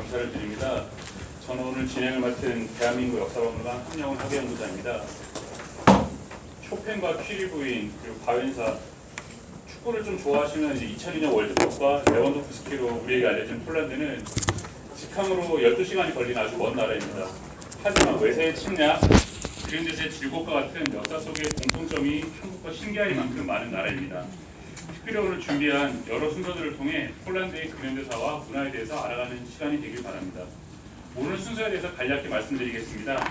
감사를 드립니다. 저는 오늘 진행을 맡은 대한민국 역사박물관 한영훈 학예연구자입니다. 쇼팽과 퀴리 부인 그리고 바웬사, 축구를 좀 좋아하시면 이제 2002년 월드컵과 레반도프스키로 우리에게 알려진 폴란드는 직항으로 12시간이 걸리는 아주 먼 나라입니다. 하지만 외세의 침략, 그런 듯의 질곡과 같은 역사 속의 공통점이 한국과 신기할 만큼 많은 나라입니다. 특별히 오늘 준비한 여러 순서들을 통해 폴란드의 근현대사와 문화에 대해서 알아가는 시간이 되길 바랍니다. 오늘 순서에 대해서 간략히 말씀드리겠습니다.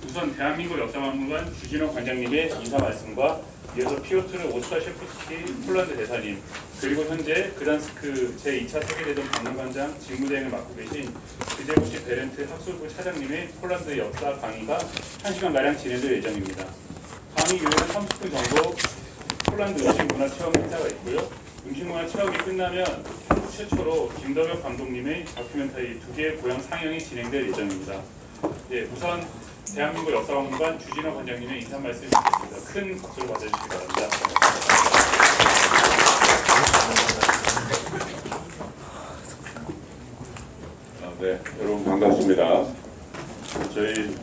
우선 대한민국 역사박물관 주진호 관장님의 인사 말씀과 이어서 피오트르 오스타셰프스키 폴란드 대사님, 그리고 현재 그단스크 제2차 세계대전 박물관장 직무대행을 맡고 계신 그제고시 베렌트 학술부 차장님의 폴란드 역사 강의가 1시간가량 진행될 예정입니다. 강의 이후에는 30분 정도 폴란드 음식문화 체험 행사가 있고요. 음식문화 체험이 끝나면 한국 최초로 김덕엽 감독님의 다큐멘터리 2개의 고향 상영이 진행될 예정입니다. 예, 우선 대한민국 역사박물관 주진호 관장님의 인사 말씀 드리겠습니다. 큰 박수로 맞아주시기 바랍니다. 네, 여러분 반갑습니다. 저희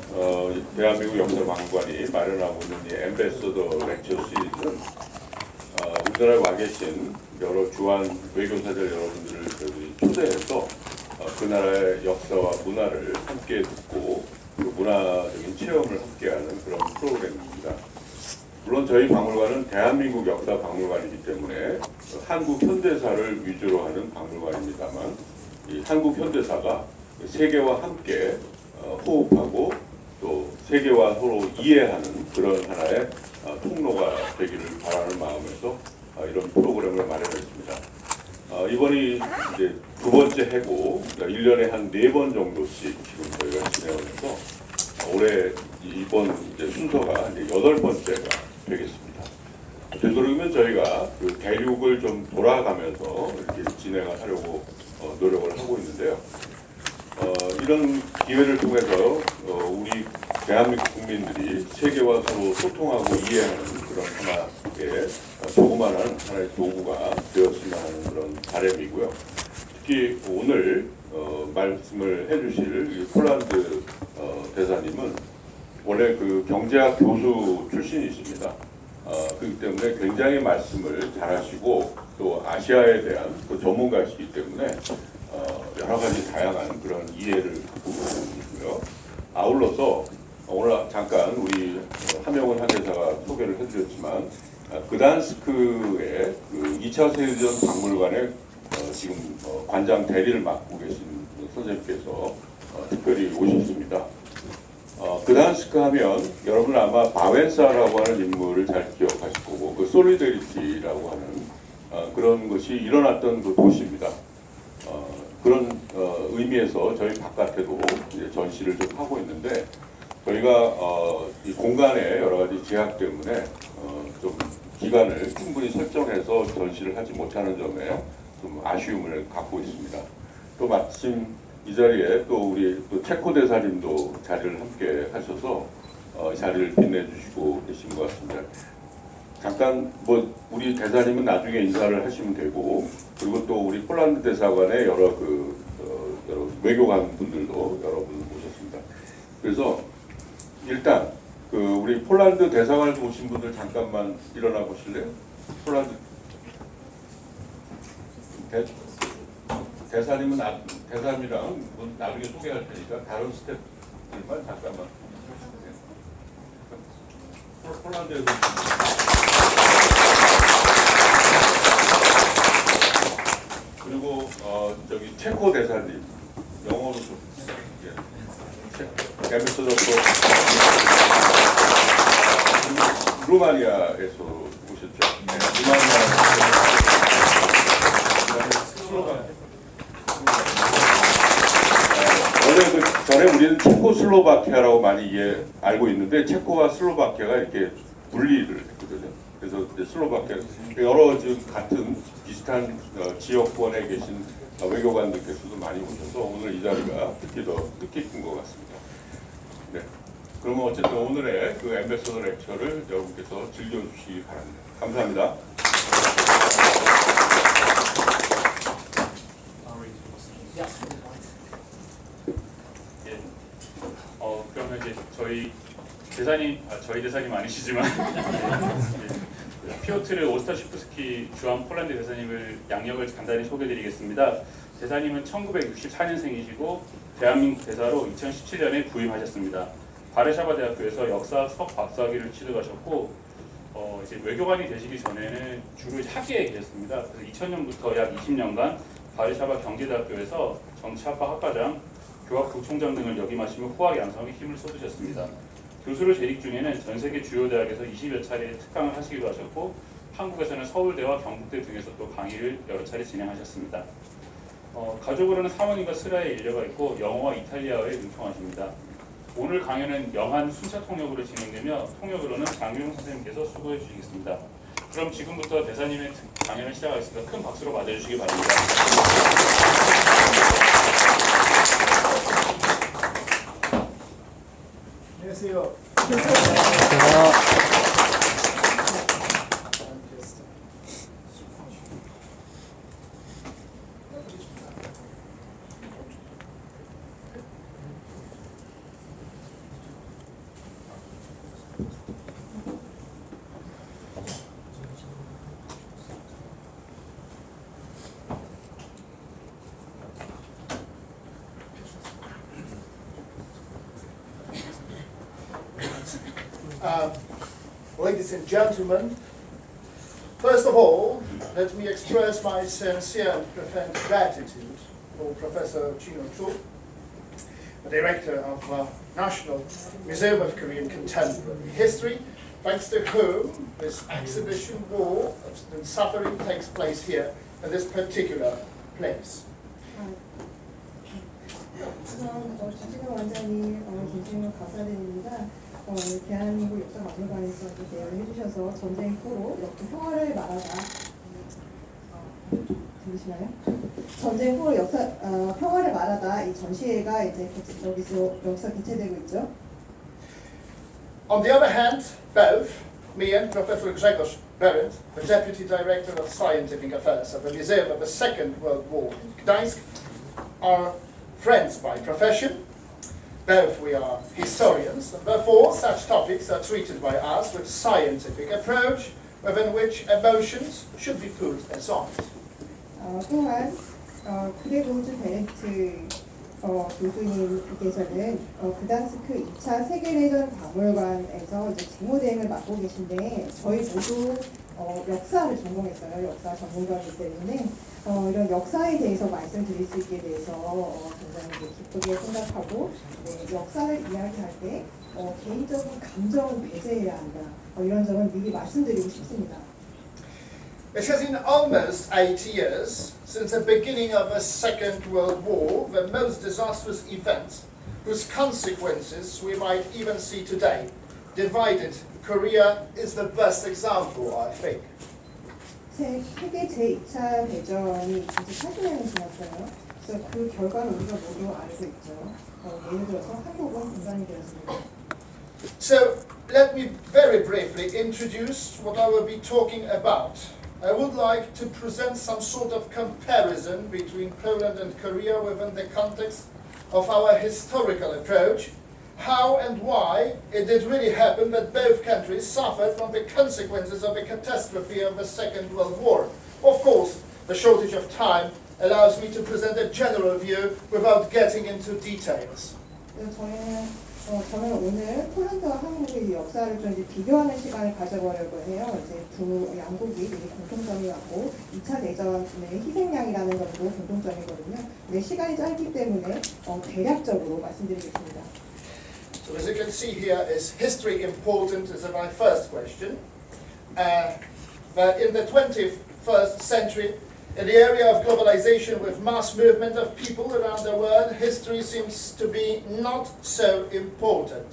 대한민국 역사박물관이 마련하고 있는 이 엠베서더 렉처 시리즈는 우리나라에 와 계신 여러 주한 외교사들 여러분들을 초대해서 그 나라의 역사와 문화를 함께 듣고 그 문화적인 체험을 함께하는 그런 프로그램입니다. 물론 저희 박물관은 대한민국 역사박물관이기 때문에 한국 현대사를 위주로 하는 박물관입니다만, 이 한국 현대사가 세계와 함께 호흡하고 또 세계와 서로 이해하는 그런 하나의 통로가 되기를 바라는 마음에서 이런 프로그램을 마련했습니다. 이번이 이제 두 번째 해고, 1년에 한 4번 정도씩 지금 저희가 진행을 해서 올해 이번 이제 순서가 이제 8번째가 되겠습니다. 되도록이면 저희가 그 대륙을 좀 돌아가면서 이렇게 진행을 하려고 노력을 하고 있는데요. 이런 기회를 통해서 우리 대한민국 국민들이 세계와 서로 소통하고 이해하는 그런 하나의 조그마한 하나의 도구가 되었으면 하는 그런 바람이고요. 특히 오늘 말씀을 해주실 폴란드 대사님은 원래 그 경제학 교수 출신이십니다. 그렇기 때문에 굉장히 말씀을 잘하시고 또 아시아에 대한 그 전문가이시기 때문에 여러 가지 다양한 그런 이해를 갖고 계시고요. 아울러서 오늘 잠깐 우리 함영훈 학예사가 소개를 해드렸지만 그단스크의 그 2차 세계대전 박물관에 지금 관장 대리를 맡고 계신 선생님께서 특별히 오셨습니다. 그단스크 하면 여러분 아마 바웬사라고 하는 인물을 잘 기억하실 거고, 그 솔리데리티라고 하는 그런 것이 일어났던 그 도시입니다. 그런 의미에서 저희 바깥에도 이제 전시를 좀 하고 있는데, 저희가 이 공간의 여러 가지 제약 때문에 좀 기간을 충분히 설정해서 전시를 하지 못하는 점에 좀 아쉬움을 갖고 있습니다. 또 마침 이 자리에 또 우리 또 체코 대사님도 자리를 함께 하셔서 자리를 빛내주시고 계신 것 같습니다. 잠깐 뭐 우리 대사님은 나중에 인사를 하시면 되고, 그리고 또 우리 폴란드 대사관의 여러 여러 외교관 분들도 여러분 모셨습니다. 그래서 일단 그 우리 폴란드 대사관에서 오신 분들 잠깐만 일어나 보실래요? 폴란드 대사님은 대사님이랑 나중에 소개할 테니까 다른 스태프들만 잠깐만. 폴란드에서 그리고 저기 체코 대사님 영어로 좀 엠베서더 루마니아에서 오셨죠? 네, 원래 그 전에 우리는 체코슬로바키아라고 많이 알고 있는데, 체코와 슬로바키아가 이렇게 분리를 했거든요. 그래서 이제 슬로바키아 여러 지금 같은 비슷한 지역권에 계신 외교관들께서도 많이 오셔서 오늘 이 자리가 특히 더 뜻깊은 것 같습니다. 네. 그러면 어쨌든 오늘의 그 엠베서더 렉처를 여러분께서 즐겨주시기 바랍니다. 감사합니다. 예. 그러면 이제 저희 대사님 아니시지만 예. 피오트르 오스터시프스키 주한 폴란드 대사님을 양력을 간단히 소개드리겠습니다. 대사님은 1964년생이시고 대한민국 대사로 2017년에 부임하셨습니다. 바르샤바 대학교에서 역사석 박사학위를 취득하셨고 이제 외교관이 되시기 전에는 주로 학계에 계셨습니다. 그래서 2000년부터 약 20년간 바르샤바 경제대학교에서 정치학과 학과장, 교학부총장 등을 역임하시며 후학 양성에 힘을 쏟으셨습니다. 교수로 재직 중에는 전 세계 주요 대학에서 20여 차례 특강을 하시기도 하셨고 한국에서는 서울대와 경북대 등에서 또 강의를 여러 차례 진행하셨습니다. 가족으로는 사모님과 스라의 일녀가 있고 영어와 이탈리아어에 능통하십니다. 오늘 강연은 영한 순차 통역으로 진행되며 통역으로는 장유용 선생님께서 수고해 주시겠습니다. 그럼 지금부터 대사님의 강연을 시작하겠습니다. 큰 박수로 맞아주시기 바랍니다. 안녕하세요. Ladies and gentlemen, first of all, let me express my sincere and profound gratitude for Professor Chino Chu, the director of the National Museum of Korean Contemporary History, thanks to whom this exhibition, War and Suffering, takes place here in this particular place. 우선 주진우 원장님 진심으로 감사드립니다. 대한민국 역사박물관에서 대여를 해주셔서 전쟁 후로 평화를 말하다 들리시나요? 전쟁 후로 평화를 말하다 이 전시회가 이제 여기서 개최되고 있죠. On the other hand, both me and Professor Grzegorz Berendt, the Deputy Director of Scientific Affairs of the Museum of the Second World War in Gdańsk, are friends by profession. Both we are historians, and therefore such topics are treated by us with scientific approach, within which emotions should be put aside. 또한 그레고르즈 베렌트 교수님께서는 그단스크 2차 세계대전 박물관에서 이제 재무대행을 맡고 계신데 저희 모두 역사를 전공했어요. 역사 전문가이기 때문에 이런 역사에 대해서 말씀드릴 수 있게 돼서 굉장히 기쁘게 생각하고 역사를 이야기할 때 개인적인 감정은 배제해야 한다. 이런 점을 미리 말씀드리고 싶습니다. It has been almost 8 years since the beginning of the Second World War, the most disastrous event, whose consequences we might even see today. Divided Korea is the best example, I think. 세계 제2차 대전이 80년이 지났어요. 그래서 그 결과를 우리가 모두 알고 있죠. 예를 들어서 한국은 분단이 되었습니다. So let me very briefly introduce what I will be talking about. I would like to present some sort of comparison between Poland and Korea within the context of our historical approach, how and why it did really happen that both countries suffered from the consequences of the catastrophe of the Second World War. Of course, the shortage of time allows me to present a general view without getting into details. 저는 오늘 폴란드와 한국의 역사를 좀 이제 비교하는 시간을 가져보려고 해요. 이제 양국이 되게 공통점이 많고 2차 대전의 희생양이라는 것도 공통점이거든요. 근데 시간이 짧기 때문에 대략적으로 말씀드리겠습니다. So as you can see here, is history important is my first question. But in the 21st century, in the area of globalization with mass movement of people around the world, history seems to be not so important.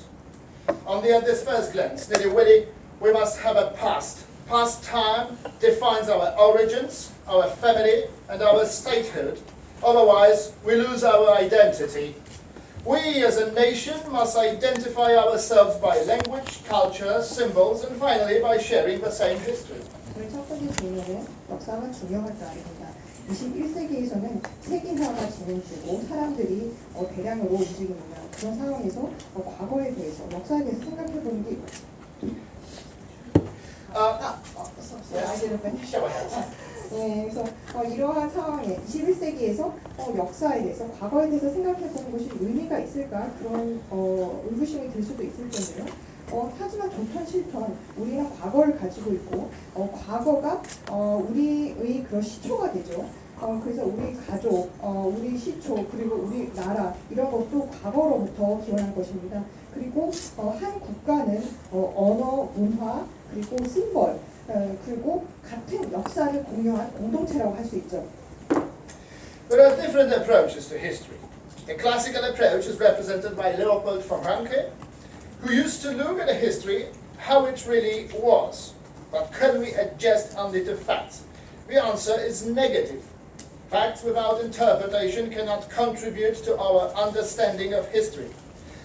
Only at this first glance, really, we must have a past. Past time defines our origins, our family, and our statehood. Otherwise, we lose our identity. We as a nation must identify ourselves by language, culture, symbols, and finally by sharing the same history. 저희 첫 번째 질문은 역사가 중요할까 아닙니다. 21세기에서는 세계화가 진행되고 사람들이 대량으로 움직이는 그런 상황에서 과거에 대해서 역사에 대해서 생각해 보는 게 있죠. 네, 그래서 이러한 상황에 21세기에서 역사에 대해서 과거에 대해서 생각해 보는 것이 의미가 있을까 그런 의구심이 들 수도 있을 텐데요. 하지만 좋던 싫던 우리는 과거를 가지고 있고 과거가 우리의 그런 시초가 되죠. 그래서 우리 가족, 우리 시초 그리고 우리 나라 이런 것도 과거로부터 기원한 것입니다. 그리고 한 국가는 언어, 문화 그리고 심벌 그리고 같은 역사를 공유한 공동체라고 할 수 있죠. There are different approaches to history. A classical approach is represented by Leopold von Ranke, who used to look at a history how it really was. But can we adjust only to facts? The answer is negative. Facts without interpretation cannot contribute to our understanding of history.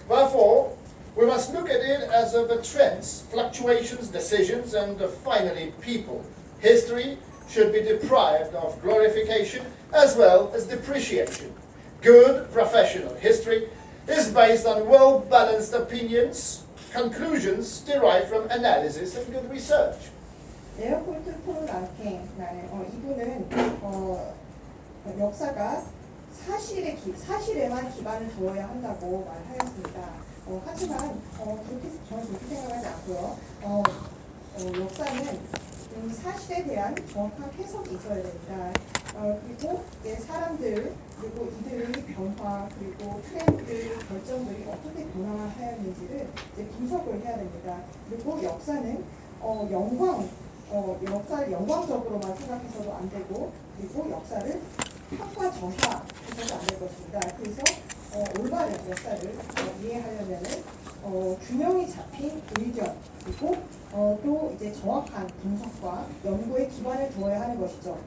Therefore, we must look at it as of the trends, fluctuations, decisions, and finally people. History should be deprived of glorification as well as depreciation. Good professional history is based on well-balanced opinions, conclusions derived from analysis and good research. 레오폴드 폰 랑케 이분은 역사가 사실에만 기반을 두어야 한다고 말하였습니다. 하지만 저는 그렇게 생각하지 않고요. 역사는 사실에 대한 정확한 해석이 있어야 됩니다. 그리고 사람들 그리고 이들의 변화 그리고 트렌드 결정들이 어떻게 변화하였는지를 분석을 해야 됩니다. 그리고 역사는 역사를 영광적으로만 생각해서도 안 되고 그리고 역사를 평가 저하해서도 안 될 것입니다. 그래서 올바른 역사를 이해하려면은 균형이 잡힌 의견 그리고 또 이제 정확한 분석과 연구의 기반을 두어야 하는 것이죠.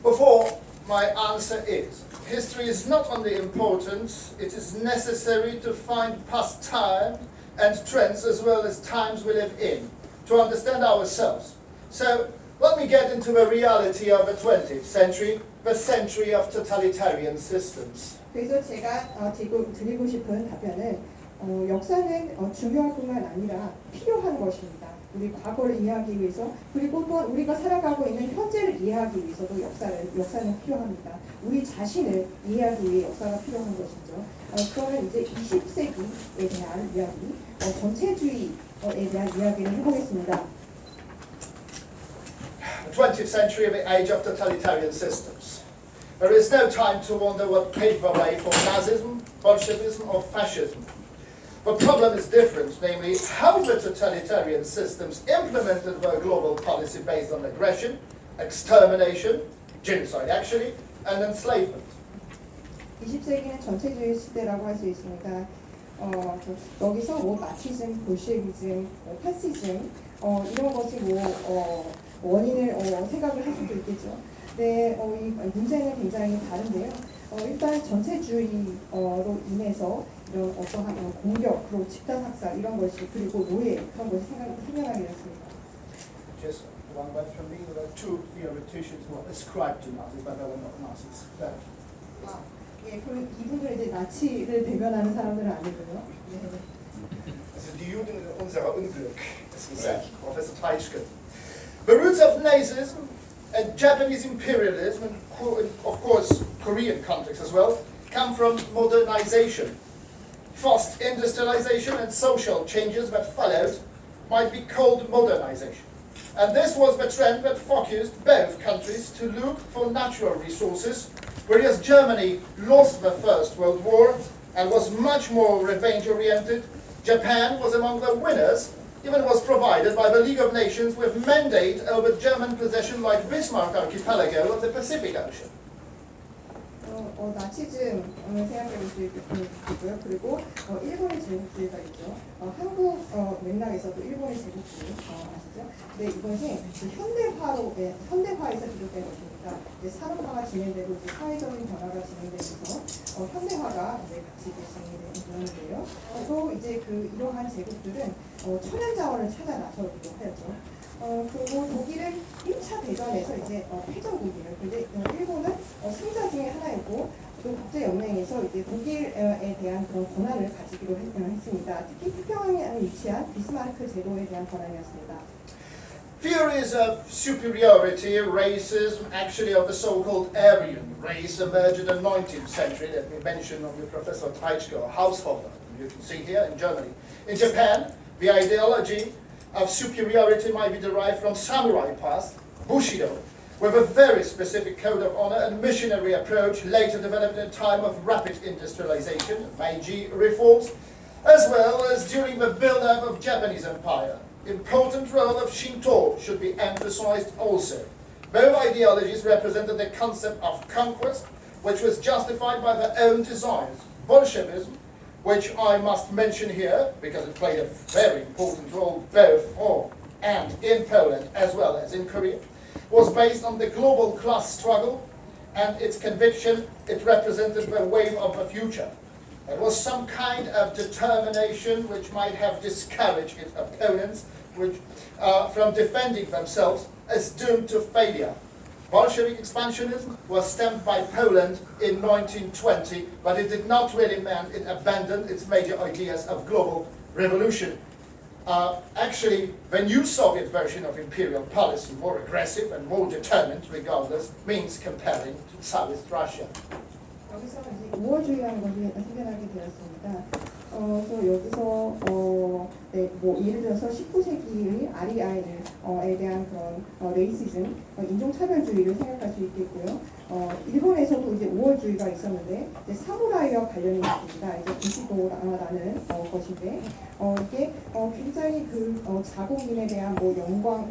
Before my answer is, history is not only important, it is necessary to find past time and trends as well as times we live in to understand ourselves. So let me get into the reality of the 20th century, the century of totalitarian systems. 그래서 제가 드리고 싶은 답변은 역사는 중요할 뿐만 아니라 필요한 것입니다. 우리 과거를 이해하기 위해서 그리고 또한 우리가 살아가고 있는 현재를 이해하기 위해서도 역사는 필요합니다. 우리 자신을 이해하기 위해 역사가 필요한 것이죠. 그러면 이제 20세기에 대한 이야기, 전체주의에 대한 이야기를 해보겠습니다. The 20th century, the age of totalitarian systems. There is no time to wonder what paved the way for Nazism, Bolshevism or fascism. The problem is different, namely how the totalitarian systems implemented their global policy based on aggression, extermination, genocide actually, and enslavement. 20세기는 전체주의 시대라고 할 수 있습니다. 여기서 나치즘, 볼셰비즘, 파시즘 이런 것이 원인을 생각을 할 수도 있겠죠. 네, 이 문제는 굉장히 다른데요. 일단 전체주의로 인해서 이런 어떠한 공격, 그리고 집단 학살 이런 것이 그리고 노예 그런 것이 생겨나게 됐습니다. Just one word from me. There are two theoreticians who are ascribed to Nazis, but they were not Nazis. 예, 그리고 이분들 이제 나치를 대변하는 사람들은 아니고요. 네. Das ist die Juden unserer Unglück, as he said, Professor Teichke. The roots of Nazism and Japanese imperialism, and of course Korean context as well, come from modernization. Fast industrialization and social changes that followed might be called modernization. And this was the trend that focused both countries to look for natural resources, whereas Germany lost the First World War and was much more revenge-oriented. Japan was among the winners, even was provided by the League of Nations with mandate over German possession like Bismarck Archipelago of the Pacific Ocean. 나치즘 생각해 볼 수 있고요. 그리고 일본의 제국주의가 있죠. 한국 맥락에서도 일본의 제국주의 아시죠? 네, 이것이 현대화에서 비롯된 것입니다. 산업화가 진행되고 사회적인 변화가 진행되면서 현대화가 같이 진행이 되는데요. 또 이제 이러한 제국들은 천연 자원을 찾아 나서기도 하였죠. 그리고 독일은 1차 대전에서 이제 패전국이에요. 근데 일본은 승자 중에 하나였고 또 국제연맹에서 이제 독일에 대한 그런 권한을 가지기로 했습니다. 특히 태평양에 위치한 비스마르크 제도에 대한 권한이었습니다. Theories of superiority, racism, actually of the so-called Aryan race, emerged in the 19th century. Let me mention of your Professor Teichko, Haushofer, you can see here in Germany. In Japan, the ideology of superiority might be derived from samurai past, Bushido, with a very specific code of honor and missionary approach later developed in a time of rapid industrialization, Meiji reforms, as well as during the build-up of Japanese empire. Important role of Shinto should be emphasized also. Both ideologies represented the concept of conquest, which was justified by their own desires. Bolshevism, which I must mention here because it played a very important role both for and in Poland as well as in Korea, was based on the global class struggle and its conviction it represented the wave of the future. It was some kind of determination which might have discouraged its opponents from defending themselves as doomed to failure. Bolshevik expansionism was stemmed by Poland in 1920, but it did not really mean it abandoned its major ideas of global revolution. Actually, the new Soviet version of imperial policy, more aggressive and more determined regardless, means comparing to Tsarist Russia. 여기서 이제 우월주의라는 것이 생겨나게 되었습니다. 또 여기서 네, 뭐 예를 들어서 19세기의 아리아인에 대한 그런 레이시즘, 인종차별주의를 생각할 수 있겠고요. 일본에서도 이제 우월주의가 있었는데 이제 사무라이와 관련이 있습니다. 이제 부시도라는 것인데 이게 굉장히 그 자국민에 대한 뭐 영광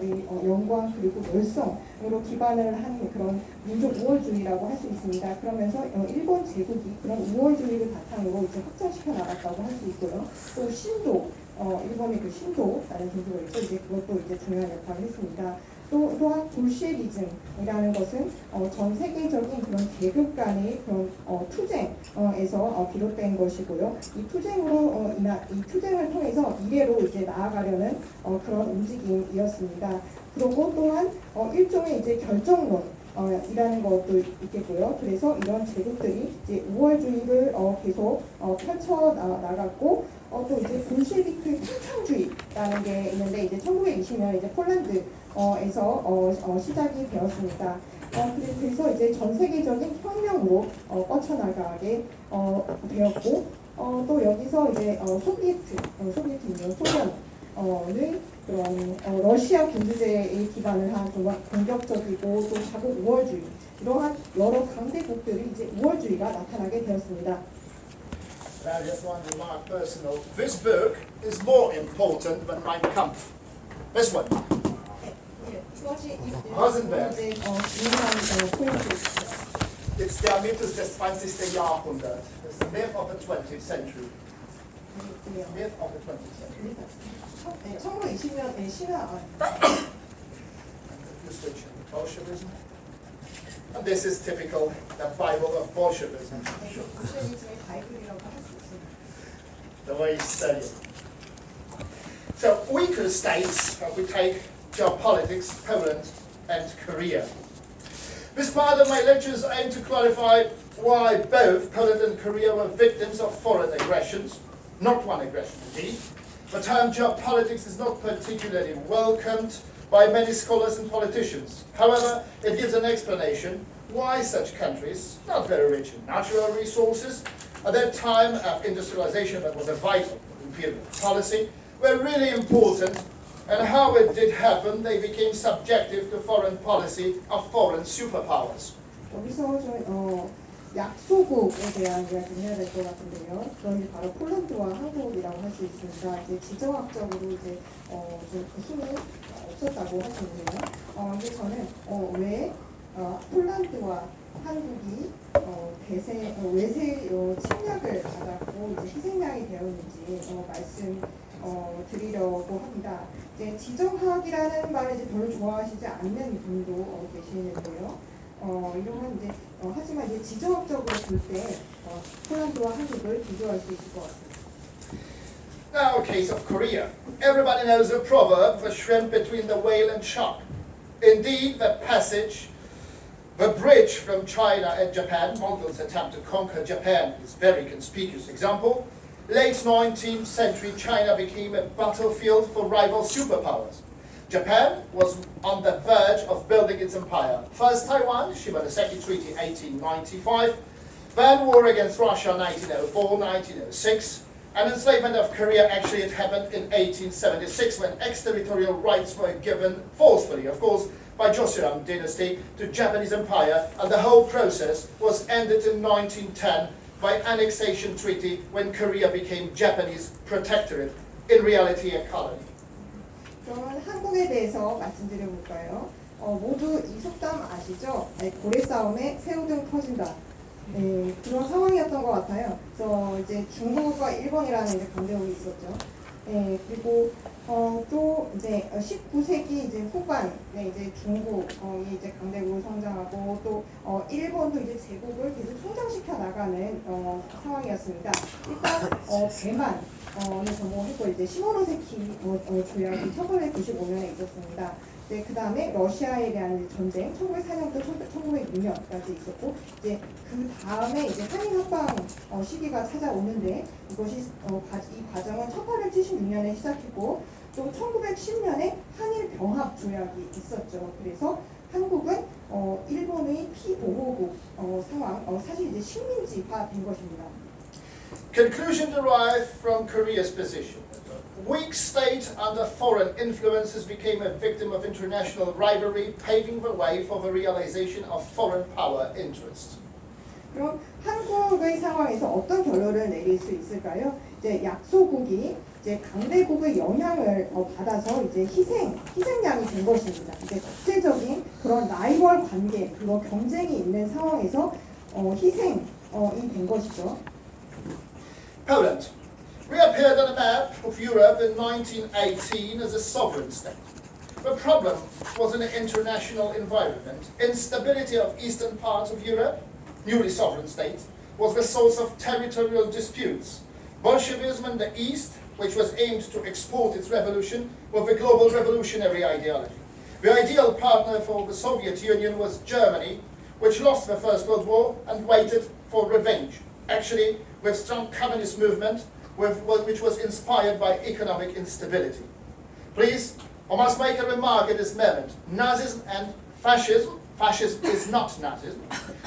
그리고 열성으로 기반을 한 그런 민족 우월주의라고 할 수 있습니다. 그러면서 일본 제국이 그런 우월주의를 바탕으로 이제 확장시켜 나갔다고 할 수 있고요. 또 신도 일본의 그 신도라는 종교가 있고 이제 그것도 이제 중요한 역할을 했습니다. 또한 볼셰비즘이라는 것은 전 세계적인 그런 계급 간의 그런 투쟁에서 비롯된 것이고요. 이 투쟁을 통해서 미래로 이제 나아가려는 그런 움직임이었습니다. 그리고 또한 일종의 이제 결정론. 이라는 것도 있겠고요. 그래서 이런 제국들이 이제 우월주의를 계속 펼쳐 나갔고 또 이제 볼셰비크 평창주의라는 게 있는데 이제 1920년 이제 폴란드에서 시작이 되었습니다. 그래서 이제 전 세계적인 혁명으로 뻗쳐나가게 되었고 또 여기서 이제 소련의 그런 러시아 군주제에 기반을 한 좀 공격적이고 또 자국 우월주의 이러한 여러 강대국들이 이제 우월주의가 나타나게 되었습니다. Now, just one remark personal. This book is more important than Mein Kampf. This one. 이것이 Rosenberg. 이제 중요한 포인트입니다. It's der Mythos des 20. Jahrhundert. It's the myth of the 20th century. Myth of the 20th century. 1920년의 신화. You switch into Bolshevism. And this is typical, the Bible of Bolshevism. 볼셰비즘의 바이블이라고 할 수 있습니다. The way you study it. So, weaker states, we take geopolitics, Poland and Korea. This part of my lectures aim to clarify why both Poland and Korea were victims of foreign aggressions, not one aggression indeed. The term geopolitics is not particularly welcomed by many scholars and politicians. However, it gives an explanation why such countries, not very rich in natural resources, at that time of industrialization that was a vital imperial policy, were really important, and how it did happen, they became subjective to foreign policy of foreign superpowers. 여기서 좀 약소국에 대한 이야기를 해야 될 것 같은데요. 그런 게 바로 폴란드와 한국이라고 할 수 있습니다. 이제 지정학적으로 이제 좀 힘이 없었다고 할 수 있는데요. 근데 저는 왜 폴란드와 한국이 외세 침략을 받았고 이제 희생양이 되었는지 말씀드리려고 합니다. 이제 지정학이라는 말을 이제 별로 좋아하시지 않는 분도 계시는데요. 이러한 이제 하지만 이제 지정학적으로 볼 때 폴란드와 한국을 비교할 수 있을 것 같습니다. Now, a case of Korea. Everybody knows the proverb, the shrimp between the whale and shark. Indeed, the bridge from China and Japan, Mongols' attempt to conquer Japan, is a very conspicuous example. Late 19th century China became a battlefield for rival superpowers. Japan was on the verge of building its empire. First Taiwan, Shimonoseki Treaty 1895, then war against Russia 1904, 1906, and enslavement of Korea, actually it happened in 1876 when exterritorial rights were given forcefully, of course, by Joseon dynasty to Japanese empire, and the whole process was ended in 1910 by annexation treaty when Korea became Japanese protectorate, in reality a colony. 그러면 한국에 대해서 말씀드려 볼까요? 모두 이 속담 아시죠? 고래 싸움에 새우등 터진다. 네, 그런 상황이었던 것 같아요. 그래서 이제 중국과 일본이라는 이제 강대국이 있었죠. 네, 그리고 또 이제 19세기 이제 후반에 이제 중국이 이제 강대국으로 성장하고 또 일본도 이제 제국을 계속 성장시켜 나가는 상황이었습니다. 일단 대만에 접목했고 이제 시모노세키 조약이 1895년에 있었습니다. 네, 그 다음에 러시아에 대한 전쟁 1904년부터 1906년까지 있었고 이제 그 다음에 이제 한일 합방 시기가 찾아오는데 이것이 이 과정은 1876년에 시작했고 또 1910년에 한일 병합 조약이 있었죠. 그래서 한국은 일본의 피보호국 상황 사실 이제 식민지화 된 것입니다. Conclusion derived from Korea's position. Weak state under foreign influences became a victim of international rivalry, paving the way for the realization of foreign power interests. 그럼 한국의 상황에서 어떤 결론을 내릴 수 있을까요? 이제 약소국이 이제 강대국의 영향을 받아서 이제 희생양이 된 것입니다. 이제 국제적인 그런 라이벌 관계, 그런 경쟁이 있는 상황에서 희생이 된 것이죠. Poland reappeared on a map of Europe in 1918 as a sovereign state. The problem was in the international environment. Instability of eastern part of Europe, newly sovereign state, was the source of territorial disputes. Bolshevism in the east, which was aimed to export its revolution, was the global revolutionary ideology. The ideal partner for the Soviet Union was Germany, which lost the First World War and waited for revenge. Actually, with strong communist movement, which was inspired by economic instability. Please, I must make a remark at this moment. Nazism and fascism is not Nazism,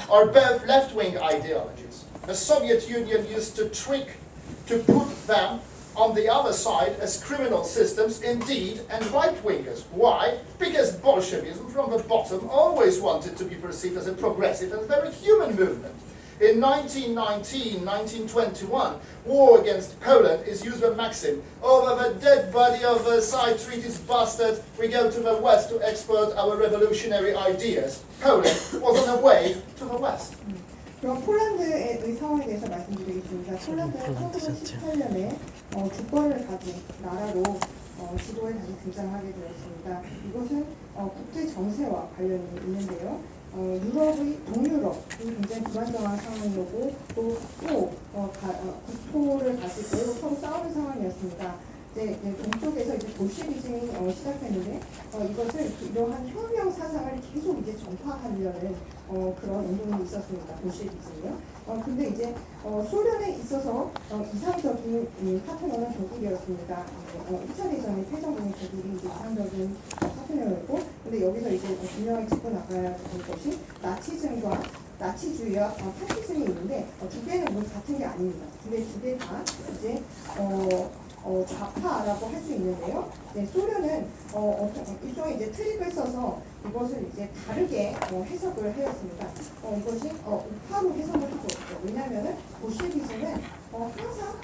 are both left-wing ideologies. The Soviet Union used to put them on the other side as criminal systems indeed and right-wingers. Why? Because Bolshevism from the bottom always wanted to be perceived as a progressive and very human movement. In 1919, 1921, war against Poland is used the maxim, over the dead body of Versailles Treaties bastard, we go to the west to export our revolutionary ideas. Poland was on the way to the west. 그럼 폴란드의 상황에 대해서 말씀드리겠습니다. 폴란드는 1918년에 주권을 가진 나라로 지도에 다시 등장하게 되었습니다. 이것은 국제 정세와 관련이 있는데요. 유럽의 동유럽이 굉장히 불안정한 상황이었고 또 국토를 가지고 서로 싸우는 상황이었습니다. 이제 동쪽에서 이제 볼셰비즘이 시작했는데 이것을 이러한 혁명 사상을 계속 이제 전파하려는 그런 운동이 있었습니다. 볼셰비즘이요. 근데 이제 소련에 있어서 이상적인 파트너는 독일이었습니다. 2차 대전의 패전국인 독일이 이제 이상적인 파트너였고, 근데 여기서 이제 분명히 짚고 나가야 될 것이 나치즘과 나치주의와 파시즘이 있는데 두 개는 뭐 같은 게 아닙니다. 근데 두 개 다 이제 좌파라고 할 수 있는데요. 네, 소련은 일종의 이제 트릭을 써서 이것을 이제 다르게 해석을 하였습니다. 이것이 우파로 해석을 하고 있죠. 왜냐하면은 볼셰비즘은 항상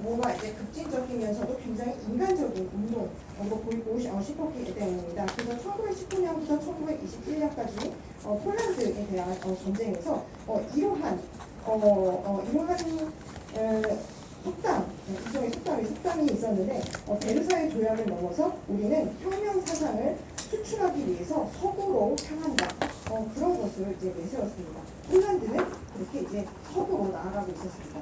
뭔가 이제 급진적이면서도 굉장히 인간적인 운동으로 보이고 싶었기 때문입니다. 그래서 1919년부터 1921년까지 폴란드에 대한 전쟁에서 이러한 속담이 있었는데 베르사유 조약을 넘어서 우리는 혁명 사상을 수출하기 위해서 서구로 향한다. 그런 것을 이제 내세웠습니다. 폴란드는 그렇게 이제 서구로 나아가고 있었습니다.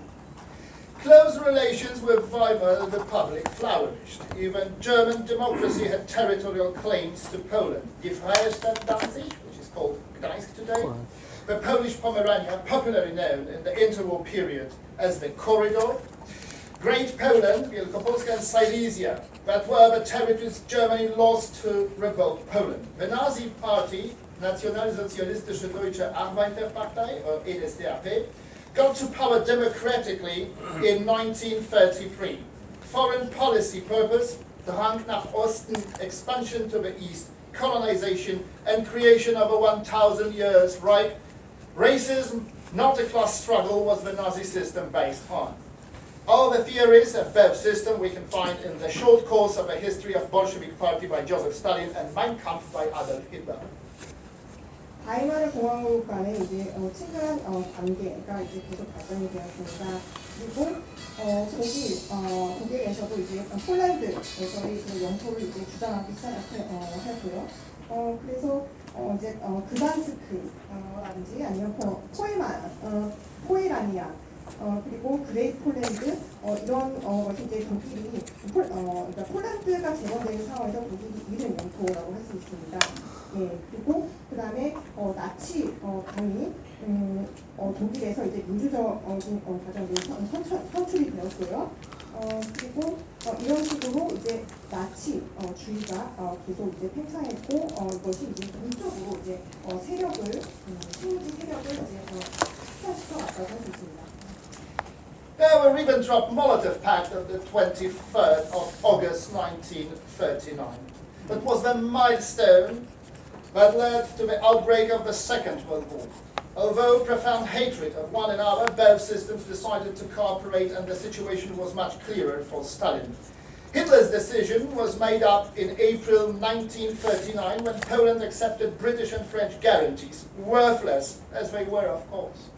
Close relations with Weimar Republic flourished. Even German democracy had territorial claims to Poland. Die Freie Stadt Danzig, which is called Gdańsk today, the Polish Pomerania, popularly known in the interwar period as the Corridor, Great Poland, Wielkopolska and Silesia, that were the territories Germany lost to revolt Poland. The Nazi party, Nationalsozialistische Deutsche Arbeiterpartei, or NSDAP, got to power democratically in 1933. Foreign policy purpose, Drang nach Osten, expansion to the east, colonization, and creation of a 1,000 years Reich. Racism, not a class struggle, was the Nazi system based on. All the theories of both systems we can find in the short course of a history of Bolshevik Party by Joseph Stalin and Mein Kampf by Adolf Hitler. 바이마르 공화국 간의 이제 친근한 관계가 이제 계속 발전이 되었습니다. 그리고 독일에서도 이제 폴란드에서의 그 영토를 이제 주장하기 시작하였고요. 그래서 이제 그단스크라든지 아니면 포에라니아 그리고 그레이트 폴란드 이런 것이 이제 독일이 그러니까 폴란드가 제거되는 상황에서 독일이 잃은 영토라고 할 수 있습니다. 예, 그리고 그다음에 나치 당이 독일에서 이제 민주적인 과정이 선출이 되었고요. 그리고 이런 식으로 이제 나치 주의가 계속 이제 팽창했고 이것이 이제 동쪽으로 이제 세력을 신무지 세력을 이제 확산시켜 갔다고 할 수 있습니다. There were Ribbentrop-Molotov Pact of the 23rd of August 1939. That was the milestone that led to the outbreak of the Second World War. Although profound hatred of one another, both systems decided to cooperate and the situation was much clearer for Stalin. Hitler's decision was made up in April 1939 when Poland accepted British and French guarantees, worthless as they were, of course.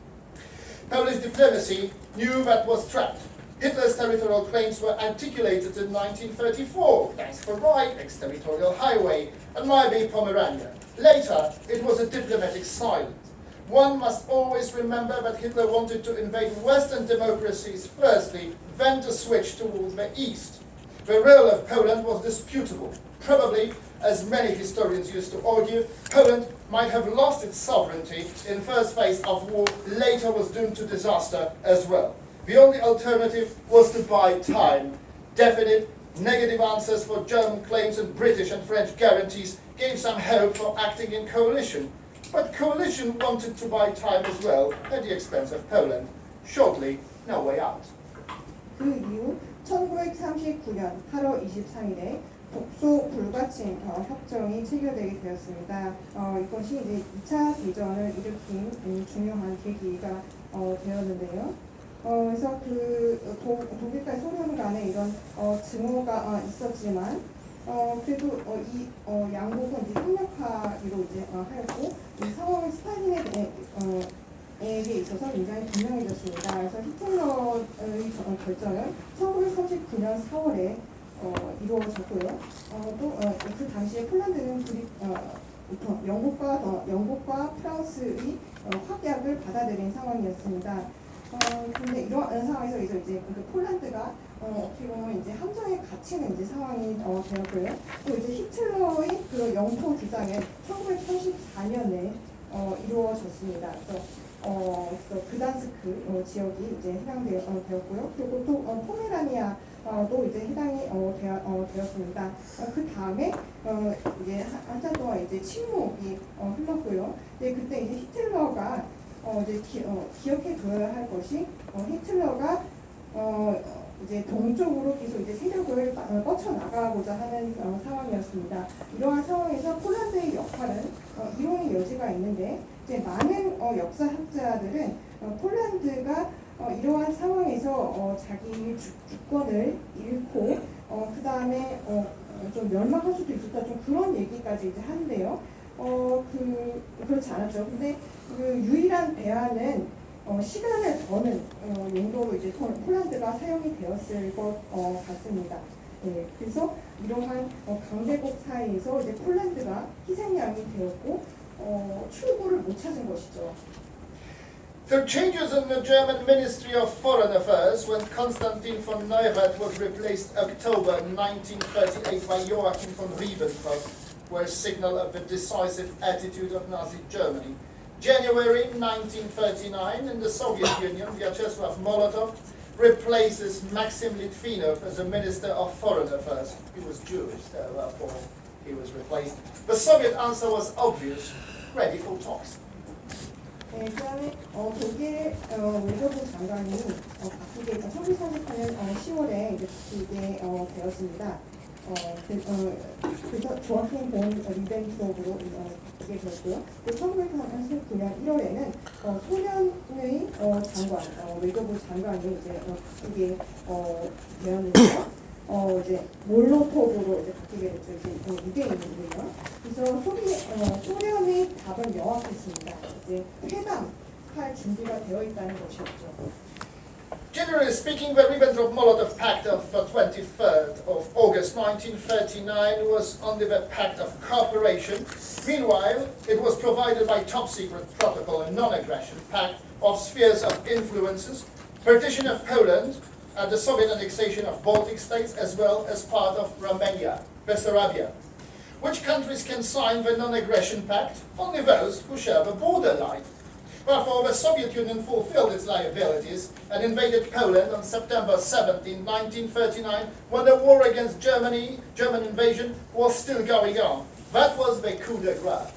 Polish diplomacy knew that was trapped. Hitler's territorial claims were articulated in 1934, thanks for Reich, ex-territorial highway, and maybe Pomerania. Later, it was a diplomatic silence. One must always remember that Hitler wanted to invade Western democracies firstly, then to switch towards the East. The role of Poland was disputable. Probably, as many historians used to argue, Poland might have lost its sovereignty in first phase of war, later was doomed to disaster as well. The only alternative was to buy time. Definite, negative answers for German claims and British and French guarantees gave some hope for acting in coalition. But coalition wanted to buy time as well, at the expense of Poland. Shortly, no way out. 그 이후 1939년 8월 23일에 독소 불가침 협정이 체결되게 되었습니다. 이것이 이제 2차 대전을 일으킨 중요한 계기가 되었는데요. 그래서 독일과 소련 간에 이런 증오가 있었지만 그래도 이 양국은 이제 협력하기로 이제 하였고 이 상황은 스탈린에게 있어서 굉장히 분명해졌습니다. 그래서 히틀러의 결정은 1939년 4월에 이루어졌고요. 또 그 당시에 폴란드는 영국과 프랑스의 확약을 받아들인 상황이었습니다. 근데 이러한 상황에서 이제 폴란드가 어떻게 보면 이제 함정에 갇히는 이제 상황이 되었고요. 또 이제 히틀러의 그 영토 주장은 1934년에 이루어졌습니다. 그래서 그단스크 지역이 이제 해당되었고요. 그리고 또 포메라니아도 이제 해당이 되었습니다. 그 다음에 이제 한참 동안 이제 침묵이 흘렀고요. 그때 이제 히틀러가 이제 기억해 둬야 할 것이 히틀러가 이제 동쪽으로 계속 이제 세력을 뻗쳐 나가고자 하는 상황이었습니다. 이러한 상황에서 폴란드의 역할은 이론의 여지가 있는데 이제 많은 역사학자들은 폴란드가 이러한 상황에서 자기 주권을 잃고 그 다음에 좀 멸망할 수도 있었다 좀 그런 얘기까지 이제 하는데요. 그렇지 않았죠. 근데 그 유일한 대안은 시간을 버는 용도로 이제 폴란드가 사용이 되었을 것 같습니다. 네, 그래서 이러한 강대국 사이에서 이제 폴란드가 희생양이 되었고 출구를 못 찾은 것이죠. Through changes in the German Ministry of Foreign Affairs, when Konstantin von Neurath was replaced October 1938 by Joachim von Ribbentrop, were a signal of the decisive attitude of Nazi Germany. January 1939, in the Soviet Union, Vyacheslav Molotov replaces Maxim Litvinov as a Minister of Foreign Affairs. He was Jewish, therefore he was replaced. The Soviet answer was obvious, ready for talks. 네, 그다음에 독일 외교부 장관이 바뀌게 1938년 10월에 이제 바뀌게 되었습니다. 그래서 조아킴 본 리벤트로브로 바뀌게 되었고요. 1939년 1월에는 소련의 장관, 외교부 장관이 이제 바뀌게 되었는데요. 이제 몰로토브로 이제 바뀌게 됐죠. 이제 유대인이고요. 그래서 소련의 답은 명확했습니다. 이제 회담할 준비가 되어 있다는 것이었죠. Generally speaking, the Ribbentrop-Molotov Pact of the 23rd of August 1939 was only the pact of cooperation. Meanwhile, it was provided by top-secret protocol and non-aggression pact of spheres of influences, partition of Poland, and the Soviet annexation of Baltic states, as well as part of Romania, Bessarabia. Which countries can sign the non-aggression pact? Only those who share the borderline. Therefore, the Soviet Union fulfilled its liabilities and invaded Poland on September 17, 1939, when the war against German invasion, was still going on. That was the coup de grace.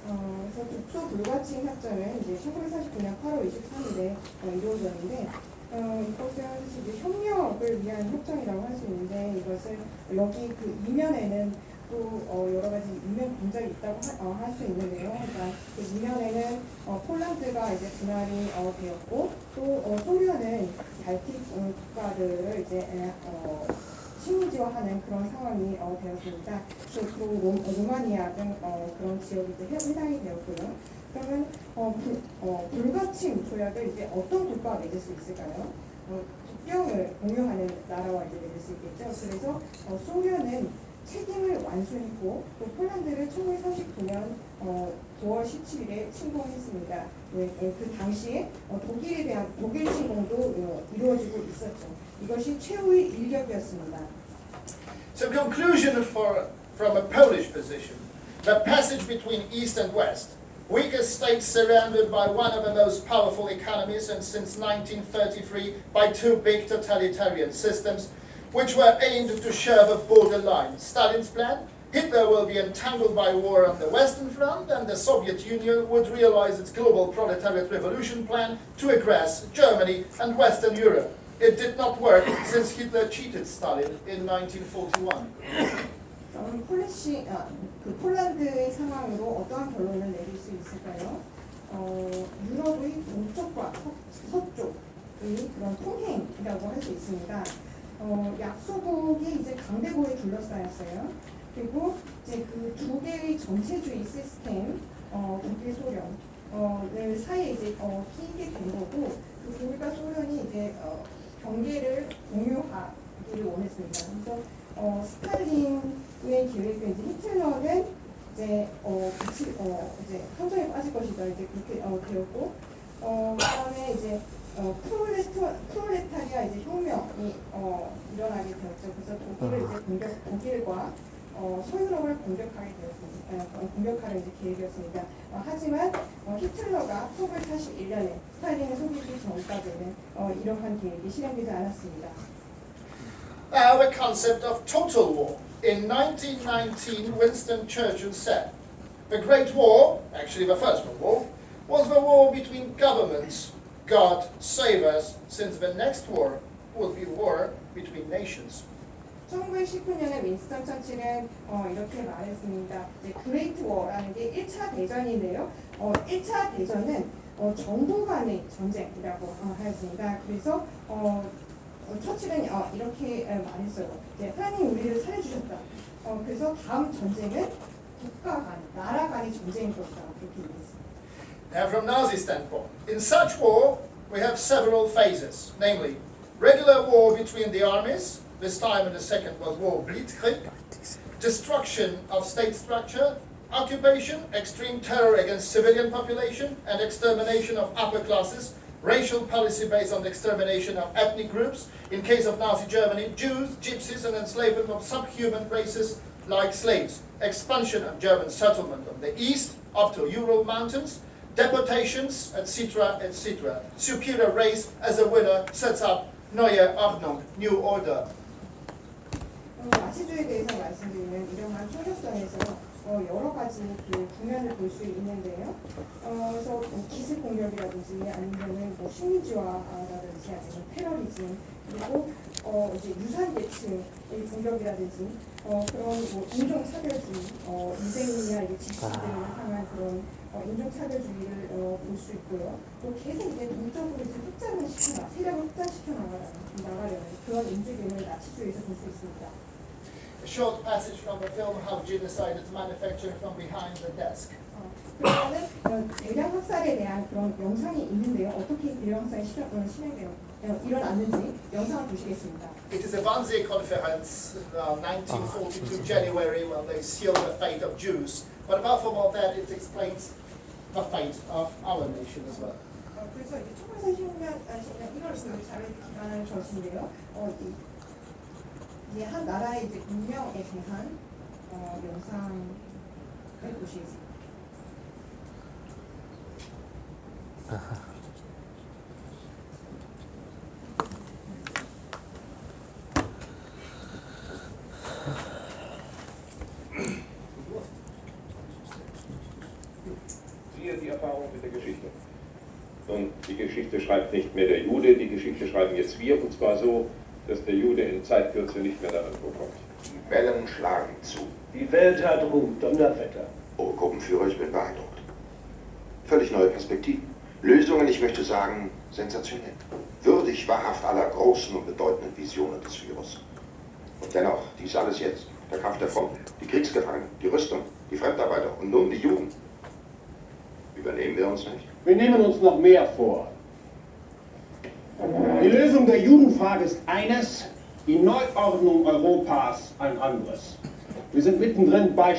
그래서 독소 불가침 협정은 이제 1949년 8월 23일에 이루어졌는데 이것은 이제 협력을 위한 협정이라고 할 수 있는데 이것을 여기 그 이면에는 또 여러 가지 이면 공작이 있다고 할 수 있는데요. 그러니까 그 이면에는 폴란드가 이제 분할이 되었고 또 소련은 발틱 국가들을 이제 식민지화하는 그런 상황이 되었습니다. 또 로마니아 등 그런 지역이 이제 해당이 되었고요. 그러면 불가침 조약을 이제 어떤 국가가 맺을 수 있을까요? 국경을 공유하는 나라와 이제 맺을 수 있겠죠. 그래서 소련은 책임을 완수했고 또 폴란드를 1939년 9월 17일에 침공했습니다. 그 당시에 독일에 대한 독일 침공도 이루어지고 있었죠. 이것이 최후의 일격이었습니다. So conclusion from a Polish position, the passage between East and West, weaker states surrounded by one of the most powerful economies and since 1933 by two big totalitarian systems, which were aimed to share the borderline. Stalin's plan, Hitler will be entangled by war on the Western Front and the Soviet Union would realize its global proletariat revolution plan to aggress Germany and Western Europe. It did not work since Hitler cheated Stalin in 1941. 그 폴란드의 상황으로 어떠한 결론을 내릴 수 있을까요? 유럽의 동쪽과 서쪽의 그런 통행이라고 할 수 있습니다. 약소국이 이제 강대국에 둘러싸였어요. 그리고 이제 그 두 개의 전체주의 시스템, 독일 소련을 사이에 이제 끼게 된 거고, 그 독일과 소련이 이제 경계를 공유하기를 원했습니다. 그래서 스탈린의 계획은 이제 히틀러는 이제 이제 함정에 빠질 것이다 이제 그렇게 되었고, 그다음에 이제 프롤레타리아 이제 혁명이 일어나게 되었죠. 그래서 독일과 서유럽을 공격하는 이제 계획이었습니다. 하지만 히틀러가 1941년에 스탈린을 속이기 전까지는 이러한 계획이 실행되지 않았습니다. Now the concept of total war. In 1919, Winston Churchill said, the Great War, actually the First World War, was the war between governments. God save us, since the next war would be war between nations. 1919년에 윈스턴 처칠은 이렇게 말했습니다. 이제 그레이트 워라는 게 1차 대전인데요. 1차 대전은 정부 간의 전쟁이라고 하였습니다. 그래서 처칠은 이렇게 말했어요. 이제 하나님 우리를 살려주셨다. 그래서 다음 전쟁은 국가 간, 나라 간의 전쟁일 것이다. 그렇게 얘기했습니다. Now from Nazi standpoint, in such war we have several phases, namely regular war between the armies, this time in the Second World War, Blitzkrieg, destruction of state structure, occupation, extreme terror against civilian population, and extermination of upper classes, racial policy based on the extermination of ethnic groups, in case of Nazi Germany, Jews, gypsies, and enslavement of subhuman races like slaves, expansion of German settlement on the east up to Ural Mountains, deportations, etc., etc. Superior race as a winner sets up Neue Ordnung, New Order. 나치주에 대해서 말씀드리면 이러한 총력성에서 여러 가지 그 국면을 볼 수 있는데요. 그래서 기습 공격이라든지 아니면은 뭐 식민지화라든지 아니면 테러리즘 그리고 이제 유산 계층의 공격이라든지 그런 뭐 인종 사별주의, 유대인이나 이제 집시들을 향한 그런 인종 사별주의를 볼 수 있고요. 또 계속 이제 동적으로 이제 확장을 세력을 확장시켜 나가려는 그런 움직임을 나치주에서 볼 수 있습니다. A short passage from the film How Genocide is Manufactured from Behind the Desk. 그러면은 대량 학살에 대한 그런 영상이 있는데요. 어떻게 대량 학살이 일어났는지 영상을 보시겠습니다. It is a Wannsee Conference, 1942 January, when they sealed the fate of Jews. But apart from all that, it explains the fate of our nation as well. 그래서 이제 1940년 1월 자료 기간을 줬는데요. 이제 한 나라의 이제 운명에 대한 영상을 보시겠습니다. Siehe die Erfahrung mit der Geschichte. Und die Geschichte schreibt nicht mehr der Jude, die Geschichte schreiben jetzt wir, und zwar so, dass der Jude in Zeitkürze nicht mehr darin vorkommt. Die Wellen schlagen zu. Die Welt hat Ruhe, Donnerwetter. Oh, Gruppenführer, ich bin beeindruckt. Völlig neue Perspektiven. Lösungen, ich möchte sagen, sensationell. Würdig wahrhaft aller großen und bedeutenden Visionen des Virus. Und dennoch, dies alles jetzt. Der Kampf der Front, die Kriegsgefangenen, die Rüstung, die Fremdarbeiter und nun die Jugend. Übernehmen wir uns nicht? Wir nehmen uns noch mehr vor. Die Lösung der Judenfrage ist eines, die Neuordnung Europas ein anderes. Wir sind mittendrin bei...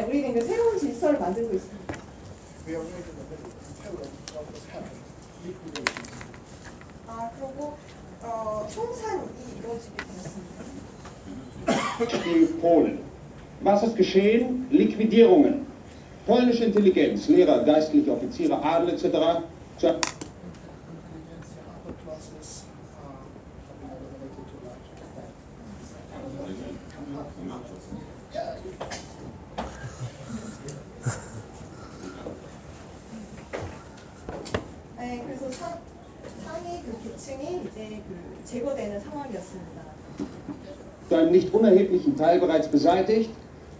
우리는 그 새로운 질서를 만들고 있습니다. 그리고 총산이 이루어지게 되었습니다. Die Polen. Was ist geschehen? Liquidierungen. Polnische Intelligenz, Lehrer, geistliche Offiziere, Adel etc. 그래서 상위 그 계층이 이제 그 제거되는 상황이었습니다. Zu einem nicht unerheblichen Teil bereits beseitigt,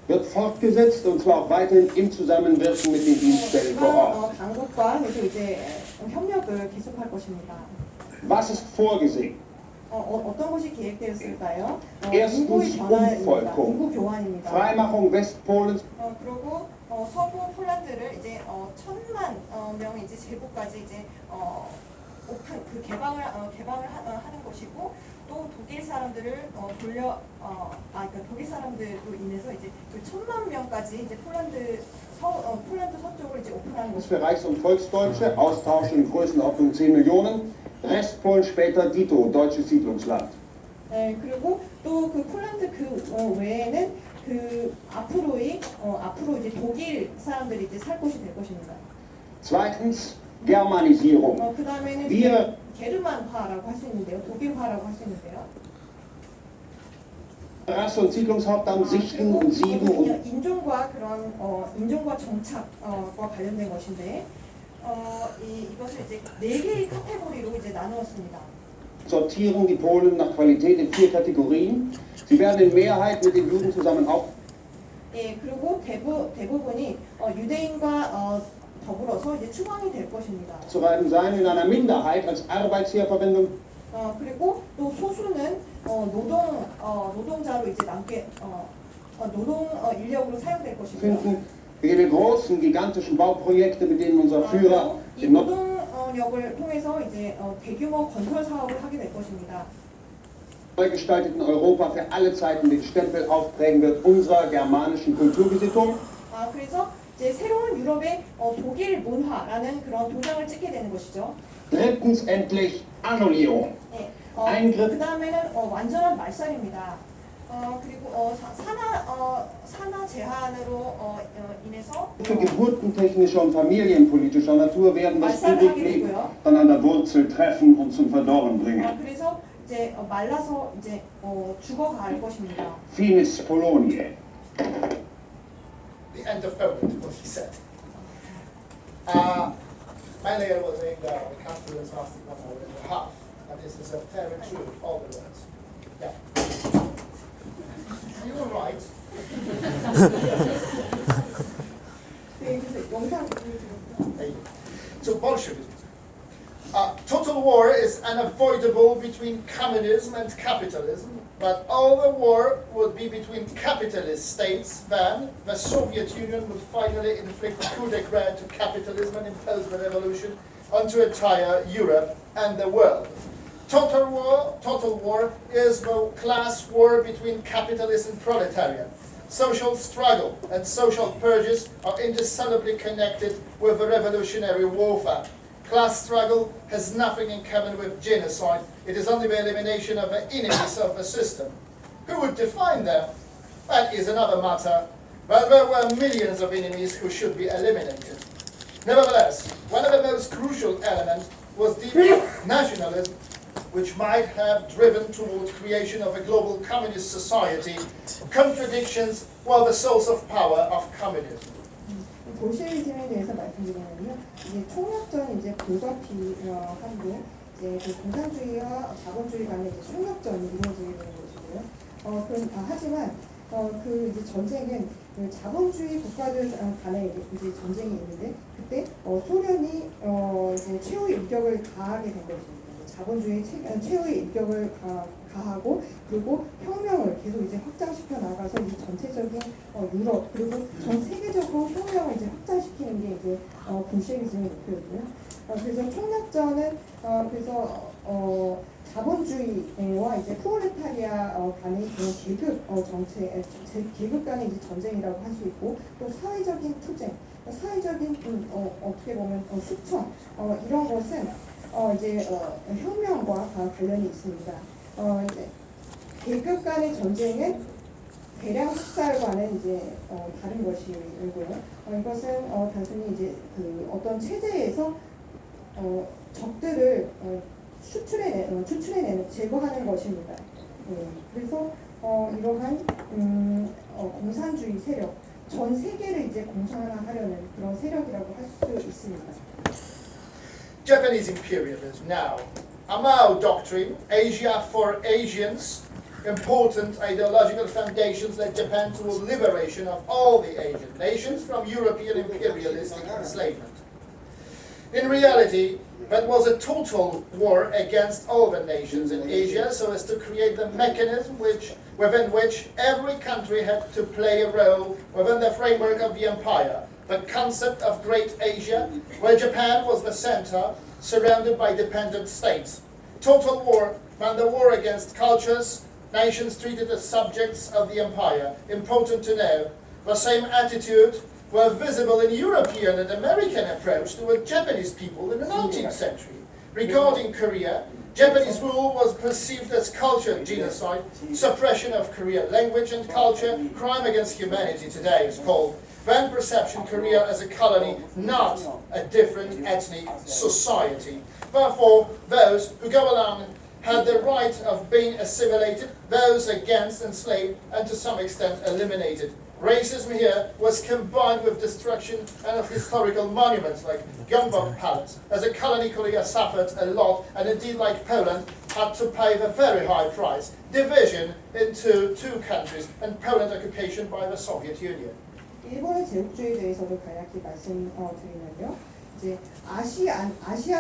wird fortgesetzt und zwar auch weiterhin im Zusammenwirken mit den Dienststellen vor Ort. 당국과 계속 이제 협력을 계속할 것입니다. Was ist vorgesehen? 어떤 것이 계획되었을까요? Erstens 인구의 변화입니다. Umvolkung, 인구 교환입니다. Freimachung Westpolens. 그리고 서부 폴란드를 이제 1,000만 명이 이제 제국까지 이제 오픈 그 개방을 하는 것이고 또 독일 사람들을 그러니까 독일 사람들로 인해서 이제 그 1,000만 명까지 이제 폴란드 서쪽을 이제 오픈하는 것입니다. Für Reichs- und Volksdeutsche, Austausch in Größenordnung 10 Millionen, Restpolen später Dito, deutsches Siedlungsland. 네, 그리고 또 그 폴란드 그 외에는 그 앞으로 이제 독일 사람들이 이제 살 곳이 될 것입니다. Zweitens, Germanisierung. 그 다음에는 Wir 게르만화라고 할 수 있는데요, 독일화라고 할 수 있는데요. Rasse- und Siedlungshauptamt sichten und sieben und 인종과 그런 인종과 정착과 관련된 것인데 이것을 이제 4개의 카테고리로 이제 나누었습니다. sortieren die Polen nach Qualität in 4 Kategorien. Sie werden in Mehrheit mit den Juden zusammen auf. 예, 그리고 대부분이 유대인과 더불어서 이제 추방이 될 것입니다. zu werden sein, in einer Minderheit als Arbeitsherverwendung. 그리고 또 소수는 노동자로 이제 남게 노동 인력으로 사용될 것이고요. finden. Wir die großen, gigantischen Bauprojekte, mit denen unser Führer 이 den Nord 노동력을 통해서 이제 대규모 건설 사업을 하게 될 것입니다. neu gestalteten Europa für alle Zeiten den Stempel aufprägen wird unserer germanischen Kulturgesittung. 그래서 이제 새로운 유럽의 독일 문화라는 그런 도장을 찍게 되는 것이죠. Drittens endlich Annullierung. 네, Eingriff. 그 다음에는 완전한 말살입니다. 그리고 산하 제한으로 인해서 Für geburtentechnischer und familienpolitischer Natur werden das 말살을 übrig 하게 blieb 되고요. dann an der Wurzel treffen und zum Verdorren bringen. 그래서 이제 말라서 이제 죽어갈 것입니다. Finis Poloniae. The end of Poland, what he said. Mainly I was saying that the country has lasted 1 hour and a half, and this is a fair and true, all the words. Yeah. You were right. 네, 그래서 영상 보여드릴게요. So Bolshevism. Total war is unavoidable between communism and capitalism, but all the war would be between capitalist states. Then the Soviet Union would finally inflict a coup d'éclat to capitalism and impose the revolution onto entire Europe and the world. Total war is the class war between capitalist and proletariat. Social struggle and social purges are indissolubly connected with the revolutionary warfare. Class struggle has nothing in common with genocide. It is only the elimination of the enemies of the system. Who would define them? That is another matter. But there were millions of enemies who should be eliminated. Nevertheless, one of the most crucial elements was deep nationalism, which might have driven toward creation of a global communist society. Contradictions were the source of power of communism. 볼셰비즘에 대해서 말씀드리면요, 이제 총력전 이제 불가피하고 이제 그 공산주의와 자본주의 간의 이제 총력전이 이루어지게 되는 것이고요. 하지만 그 이제 전쟁은 그 자본주의 국가들 간에 이제 전쟁이 있는데 그때 소련이 이제 최후의 일격을 가하게 된 것입니다. 자본주의 최후의 일격을 가하고 그리고 혁명을 계속 이제 확장시켜 나가서 이 전체적인 유럽 그리고 전 세계적으로 혁명을 이제 확장시키는 게 이제 볼셰비즘의 목표였고요. 그래서 총력전은 그래서 자본주의와 이제 프롤레타리아 간의 그런 계급 정체, 계급 간의 이제 전쟁이라고 할 수 있고 또 사회적인 투쟁, 사회적인 어떻게 보면 숙청 이런 것은 이제 혁명과 관련이 있습니다. 이제 계급 간의 전쟁은 대량 학살과는 이제 다른 것이고요. 이것은 단순히 이제 그 어떤 체제에서 적들을 추출해내는 제거하는 것입니다. 그래서 이러한 공산주의 세력, 전 세계를 이제 공산화하려는 그런 세력이라고 할 수 있습니다. Japanese imperialism now. A Mao doctrine, Asia for Asians, important ideological foundations led Japan toward liberation of all the Asian nations from European imperialistic enslavement. In reality, that was a total war against all the nations in Asia so as to create the mechanism within which every country had to play a role within the framework of the empire. The concept of Great Asia, where Japan was the center, surrounded by dependent states. Total war meant the war against cultures, nations treated as subjects of the empire. Important to know, the same attitude were visible in European and American approach toward Japanese people in the 19th century. Regarding Korea, Japanese rule was perceived as culture genocide, suppression of Korean language and culture, crime against humanity today is called. Then perception Korea as a colony, not a different ethnic society. Therefore, those who go along had the right of being assimilated, those against enslaved, and to some extent eliminated. Racism here was combined with destruction and of historical monuments like Gyeongbok Palace. As a colony, Korea suffered a lot, and indeed, like Poland, had to pay the very high price. Division into two countries and Poland occupation by the Soviet Union. 일본의 제국주의에 대해서도 간략히 말씀드리면요. 이제 아시아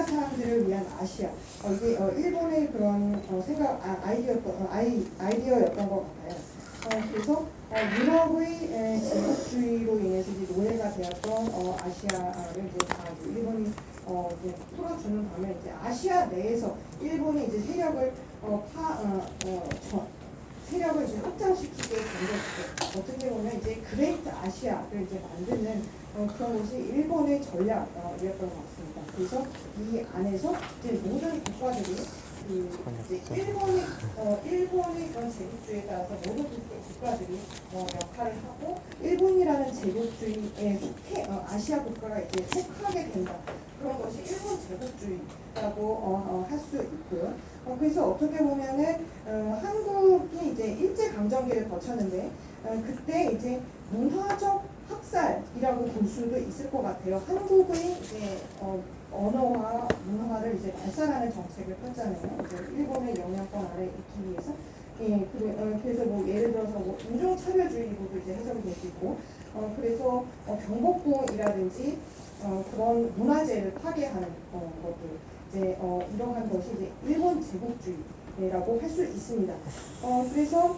사람들을 위한 아시아 이게 일본의 그런 생각 아이디어였던 것 같아요. 그래서 유럽의 제국주의로 인해서 이제 노예가 되었던 아시아를 이제 다 일본이 이제 풀어주는 반면 이제 아시아 내에서 일본이 이제 세력을 이제 확장시키게 된 것이죠. 어떻게 보면 이제 그레이트 아시아를 이제 만드는 그런 것이 일본의 전략이었던 것 같습니다. 그래서 이 안에서 이제 모든 국가들이 이제 일본의 그런 제국주의에 따라서 모든 국가들이 역할을 하고 일본이라는 제국주의에 아시아 국가가 이제 속하게 된다. 그런 것이 일본 제국주의라고 할 수 있고요. 그래서 어떻게 보면은 한국이 이제 일제 강점기를 거쳤는데 그때 이제 문화적 학살이라고 볼 수도 있을 것 같아요. 한국의 이제 언어와 문화를 이제 말살하는 정책을 폈잖아요. 이제 일본의 영향권 아래 있기 위해서. 예, 그래서 뭐 예를 들어서 뭐 인종차별주의로도 이제 해석이 될 수 있고, 그래서 경복궁이라든지 그런 문화재를 파괴하는 것들, 이제 이러한 것이 이제 일본 제국주의라고 할 수 있습니다. 그래서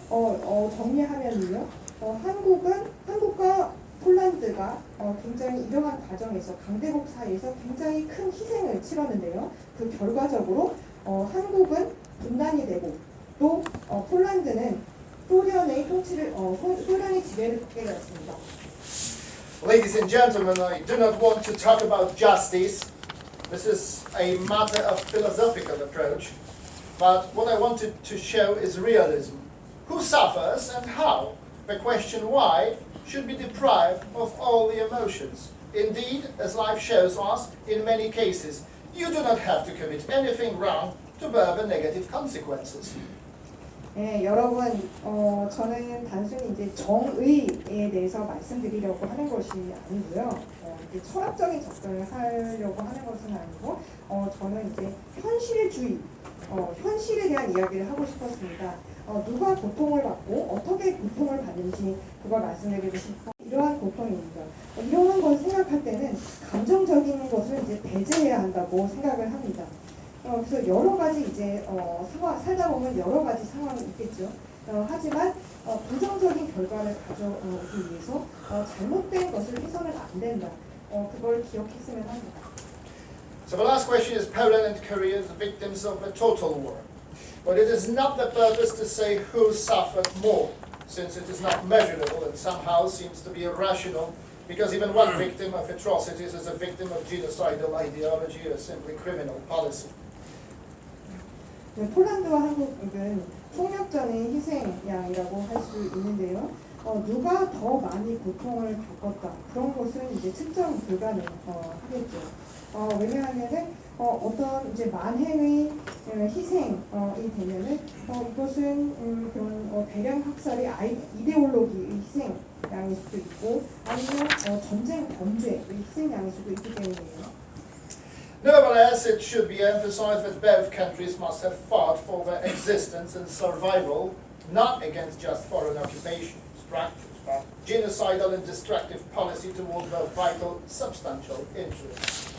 정리하면요, 한국과 폴란드가 굉장히 이러한 과정에서 강대국 사이에서 굉장히 큰 희생을 치렀는데요. 그 결과적으로 한국은 분단이 되고 또 폴란드는 소련의 지배를 받게 되었습니다. Ladies and gentlemen, I do not want to talk about justice. This is a matter of philosophical approach. But what I wanted to show is realism. Who suffers and how? The question why should be deprived of all the emotions. Indeed, as life shows us, in many cases, you do not have to commit anything wrong to bear the negative consequences. 네, 여러분, 저는 단순히 이제 정의에 대해서 말씀드리려고 하는 것이 아니고요. 이제 철학적인 접근을 하려고 하는 것은 아니고, 저는 이제 현실주의, 현실에 대한 이야기를 하고 싶었습니다. 누가 고통을 받고 어떻게 고통을 받는지 그걸 말씀드리고 싶고, 이러한 고통입니다. 이러한 걸 생각할 때는 감정적인 것을 이제 배제해야 한다고 생각을 합니다. 그래서 여러 가지 이제 살다 보면 여러 가지 상황이 있겠죠. 하지만 부정적인 결과를 가져오기 위해서 잘못된 것을 해서는 안 된다. 그걸 기억했으면 합니다. So the last question is Poland and Korea, the victims of a total war. But it is not the purpose to say who suffered more, since it is not measurable and somehow seems to be irrational, because even one victim of atrocities is a victim of genocidal ideology or simply criminal policy. 폴란드와 한국은 폭력전의 희생양이라고 할 수 있는데요. 누가 더 많이 고통을 겪었다 그런 것은 이제 측정 불가능하겠죠. 왜냐하면은 어떤 이제 만행의 희생이 되면은 이것은 그런 대량 학살의 이데올로기의 희생양일 수도 있고 아니면 전쟁 범죄의 희생양일 수도 있기 때문이에요. Nevertheless, it should be emphasized that both countries must have fought for their existence and survival, not against just foreign occupation structures, but genocidal and destructive policy toward their vital, substantial interests.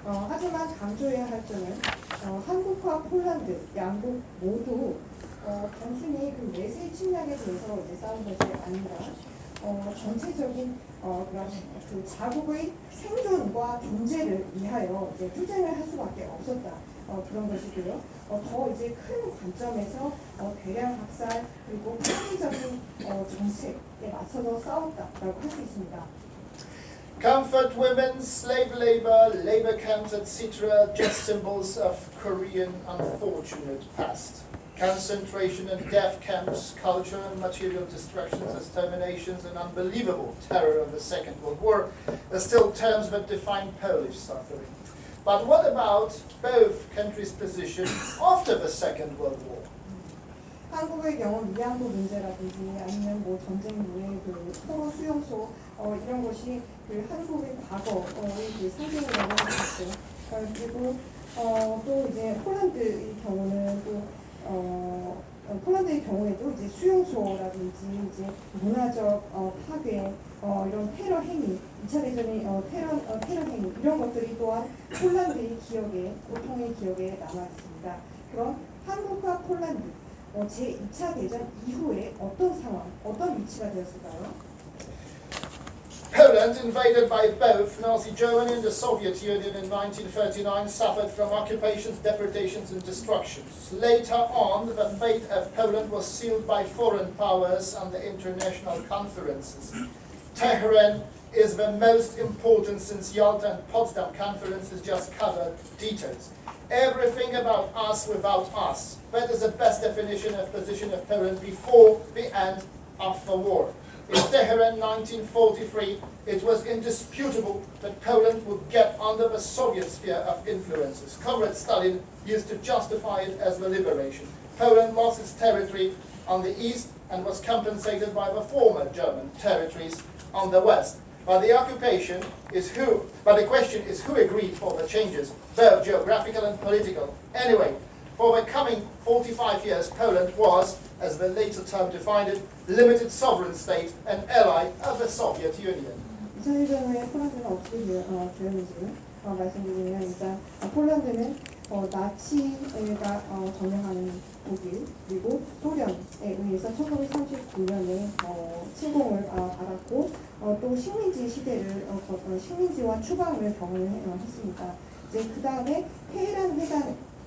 하지만 강조해야 할 점은 한국과 폴란드 양국 모두 단순히 그 내세 침략에 대해서 이제 싸운 것이 아니라 전체적인 그런 그 자국의 생존과 존재를 위하여 이제 투쟁을 할 수밖에 없었다. 그런 것이고요. 더 이제 큰 관점에서 대량 학살 그리고 편의적인 정책에 맞서서 싸웠다라고 할 수 있습니다. Comfort women, slave labor, labor camps, etc., just symbols of Korean unfortunate past. Concentration and death camps, culture and material destructions, exterminations, and unbelievable terror of the Second World War are still terms that define Polish suffering. But what about both countries' position after the Second World War? 한국의 경우 위안부 문제라든지 아니면 뭐 전쟁 후에 그 포로 수용소 이런 것이 그 한국의 과거의 그 상징이라고 할 수 있죠. 그리고 또 이제 폴란드의 경우는 폴란드의 경우에도 이제 수용소라든지 이제 문화적 파괴 이런 테러 행위, 2차 대전의 테러 행위 이런 것들이 또한 폴란드의 기억에 고통의 기억에 남아 있습니다. 그럼 한국과 폴란드 제2차 대전 이후에 어떤 상황, 어떤 위치가 되었을까요? Poland, invaded by both Nazi Germany and the Soviet Union in 1939, suffered from occupations, depredations and destructions. Later on, the fate of Poland was sealed by foreign powers and the international conferences. Tehran is the most important since Yalta and Potsdam conferences just covered details. Everything about us without us. That is the best definition of position of Poland before the end of the war. In Tehran 1943, it was indisputable that Poland would get under the Soviet sphere of influences. Comrade Stalin used to justify it as the liberation. Poland lost its territory on the east and was compensated by the former German territories on the west. But the question is who agreed for the changes, both geographical and political. Anyway, for the coming 45 years, Poland was, as the later term defined it, limited sovereign state and ally of the Soviet Union. 2001년에 폴란드가 어떻게 되었는지 말씀드리면 일단 폴란드는 나치가 점령하는 독일 그리고 소련에 의해서 1939년에 침공을 받았고 또 식민지 시대를 식민지화 추방을 경험했습니다. 이제 그 다음에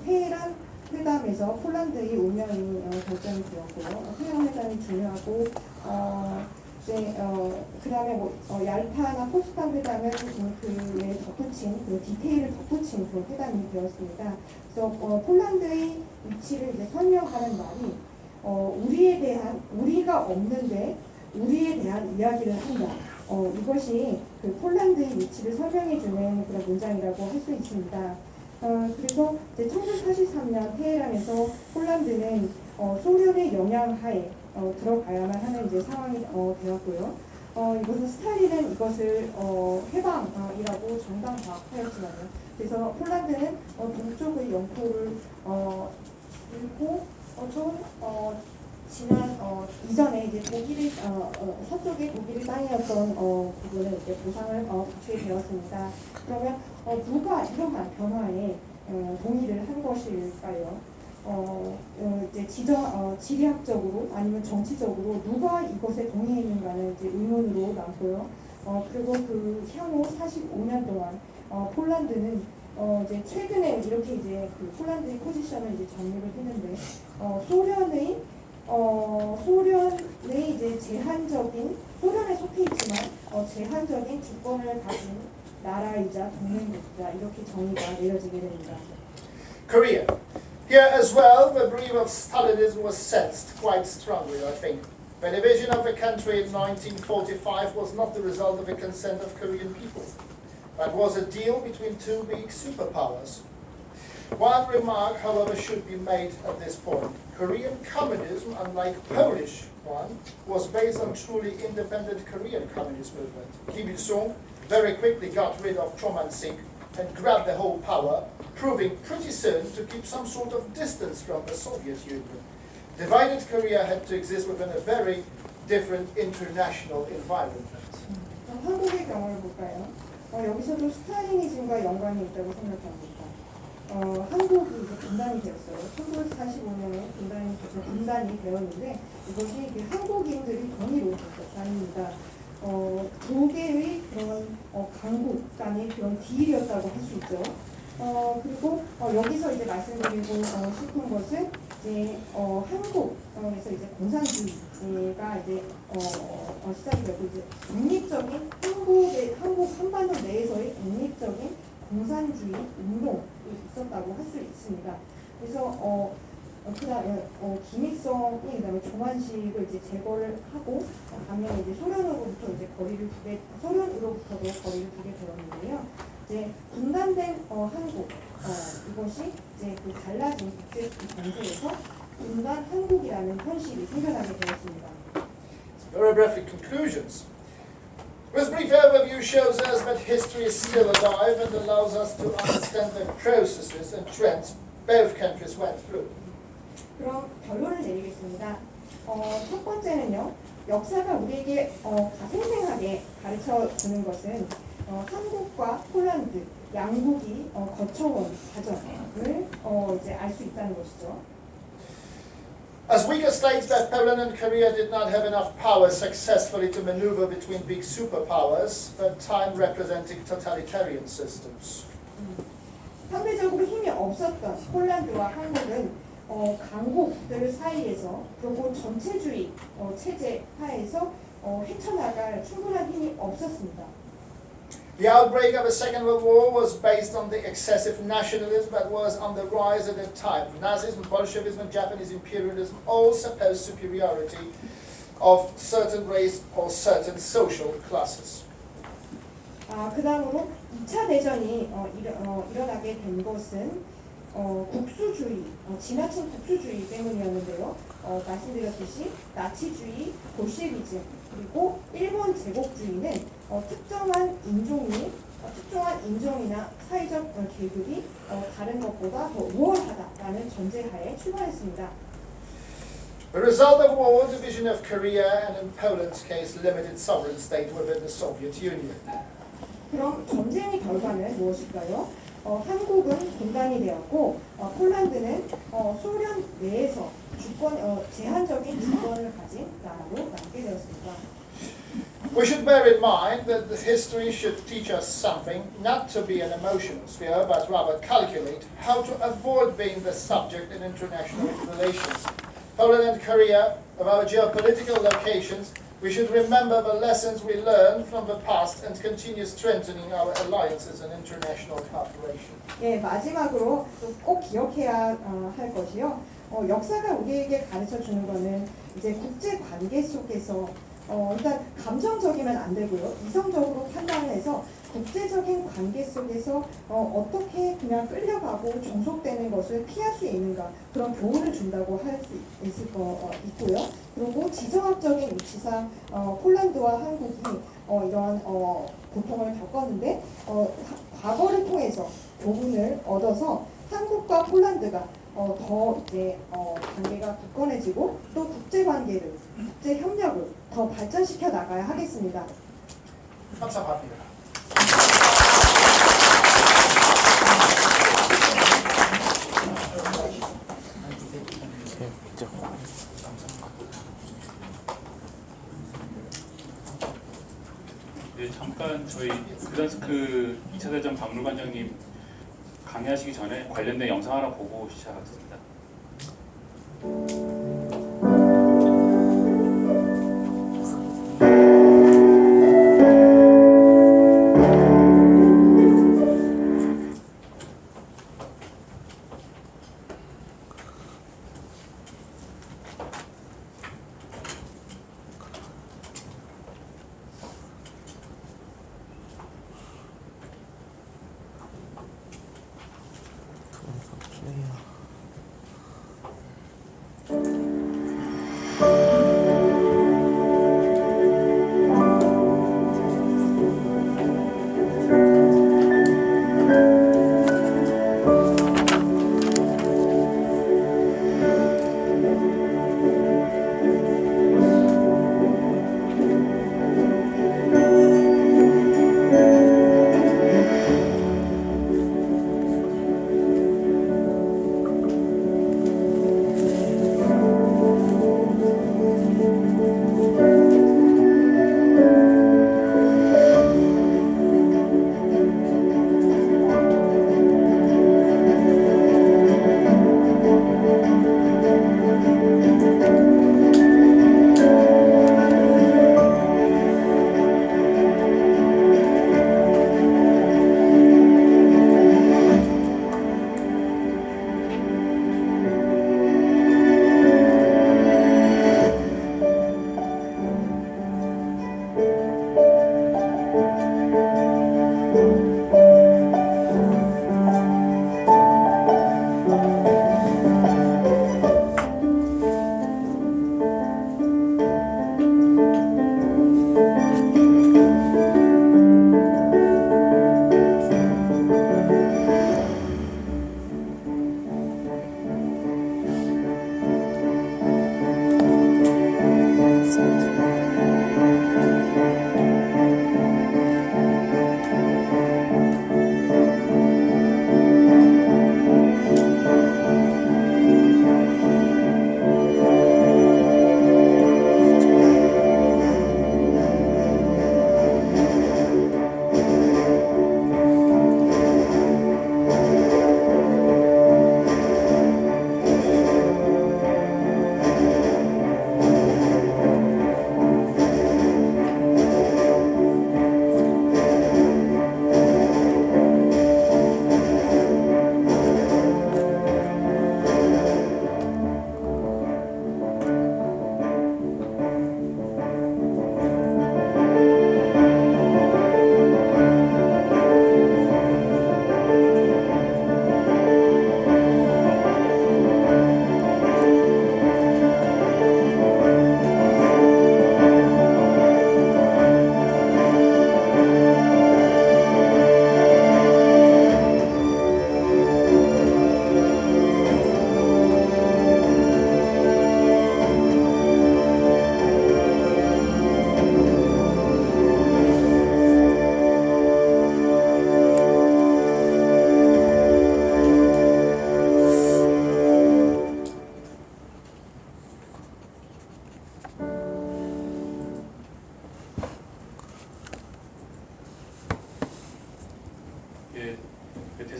테헤란 회담에서 폴란드의 운명이 결정이 되었고요. 테헤란 회담이 중요하고 그 다음에 얄타나 포츠담 회담은 그에 덧붙인 그 디테일을 덧붙인 그런 회담이 되었습니다. 그래서 폴란드의 위치를 이제 설명하는 말이 우리에 대한 우리가 없는데 우리에 대한 이야기를 한다. 이것이 그 폴란드의 위치를 설명해주는 그런 문장이라고 할 수 있습니다. 그래서 이제 1943년 테헤란에서 폴란드는 소련의 영향하에 들어가야만 하는 이제 상황이 되었고요. 이것은 스탈린은 이것을 해방이라고 정당화하였지만요. 그래서 폴란드는 동쪽의 영토를 잃고 좀 지난 이전에 이제 독일의 서쪽의 독일의 땅이었던 부분을 이제 보상을 받게 되었습니다. 그러면 누가 이러한 변화에 동의를 한 것일까요? 이제 지리학적으로 아니면 정치적으로 누가 이것에 동의했는가는 이제 의문으로 남고요. 그리고 그 향후 45년 동안 폴란드는 이제 최근에 이렇게 이제 그 폴란드의 포지션을 이제 정리를 했는데 소련의 이제 제한적인 소련에 속해 있지만 제한적인 주권을 가진 나라이자 동맹국이다 이렇게 정의가 내려지게 됩니다. Korea. Here as well, the breath of Stalinism was sensed quite strongly, I think. The division of the country in 1945 was not the result of the consent of Korean people. That was a deal between two big superpowers. One remark, however, should be made at this point. Korean communism, unlike Polish one, was based on truly independent Korean communist movement. Kim Il-sung very quickly got rid of Chom and-sik and grabbed the whole power, proving pretty soon to keep some sort of distance from the Soviet Union. Divided Korea had to exist within a very different international environment. 한국의 경우를 볼까요? 여기서도 스탈리니즘과 연관이 있다고 생각합니다. 한국이 이제 분단이 되었어요. 1945년에 분단이 되었는데 이것이 한국인들이 동의로 됐습니다. 아닙니다. 두 개의 그런 강국 간의 그런 딜이었다고 할 수 있죠. 그리고 여기서 이제 말씀드리고 싶은 것은 이제 한국에서 이제 공산주의가 이제 시작이 되고 이제 독립적인 한국 한반도 내에서의 독립적인 공산주의 운동이 있었다고 할 수 있습니다. 그래서 그다음에 김일성이 그다음에 조만식을 이제 제거를 하고 반면에 이제 소련으로부터도 거리를 두게 되었는데요. 이제 분단된 한국 이것이 이제 그 달라진 국제 정세에서 분단 한국이라는 현실이 생겨나게 되었습니다. Very brief conclusions. This brief overview shows us that history is still alive and allows us to understand the processes and trends both countries went through. 그럼 결론을 내리겠습니다. 첫 번째는요. 역사가 우리에게 생생하게 가르쳐주는 것은 한국과 폴란드 양국이 거쳐온 과정을 이제 알 수 있다는 것이죠. As Uyghur states that Poland and Korea did not have enough power successfully to maneuver between big superpowers, but time representing totalitarian systems. 상대적으로 힘이 없었던 폴란드와 한국은 강국들 사이에서 그리고 전체주의 체제 하에서 헤쳐나갈 충분한 힘이 없었습니다. The outbreak of the Second World War was based on the excessive nationalism that was on the rise at that time. Nazism, Bolshevism, and Japanese imperialism all supposed superiority of certain race or certain social classes. 그 다음으로 2차 대전이 일어나게 된 것은 국수주의, 지나친 국수주의 때문이었는데요. 말씀드렸듯이 나치주의, 볼셰비즘, 그리고 일본 제국주의는 특정한 인종이나 사회적 계급이 다른 것보다 더 우월하다라는 전제하에 출발했습니다. The result of war, division of Korea, and in Poland's case, limited sovereign state within the Soviet Union. 그럼 전쟁의 결과는 무엇일까요? 한국은 분단이 되었고 폴란드는 소련 내에서 제한적인 주권을 가진 나라로 남게 되었습니다. We should bear in mind that the history should teach us something, not to be an emotional sphere, but rather calculate how to avoid being the subject in international relations. Poland and Korea, of our geopolitical locations, we should remember the lessons we learned from the past and continue strengthening our alliances and international cooperation. 예, 마지막으로 꼭 기억해야 할 것이요. 역사가 우리에게 가르쳐 주는 것은 이제 국제 관계 속에서 일단 감정적이면 안 되고요. 이성적으로 판단해서 국제적인 관계 속에서 어떻게 그냥 끌려가고 종속되는 것을 피할 수 있는가 그런 교훈을 준다고 할 수 있고요. 그리고 지정학적인 위치상 폴란드와 한국이 이러한 고통을 겪었는데 과거를 통해서 교훈을 얻어서 한국과 폴란드가 더 이제 관계가 굳건해지고 또 국제 관계를, 국제 협력을 더 발전시켜 나가야 하겠습니다. 감사합니다. 네, 잠깐 저희 그단스크 2차 대전 박물관장님 강의하시기 전에 관련된 영상 하나 보고 시작하겠습니다.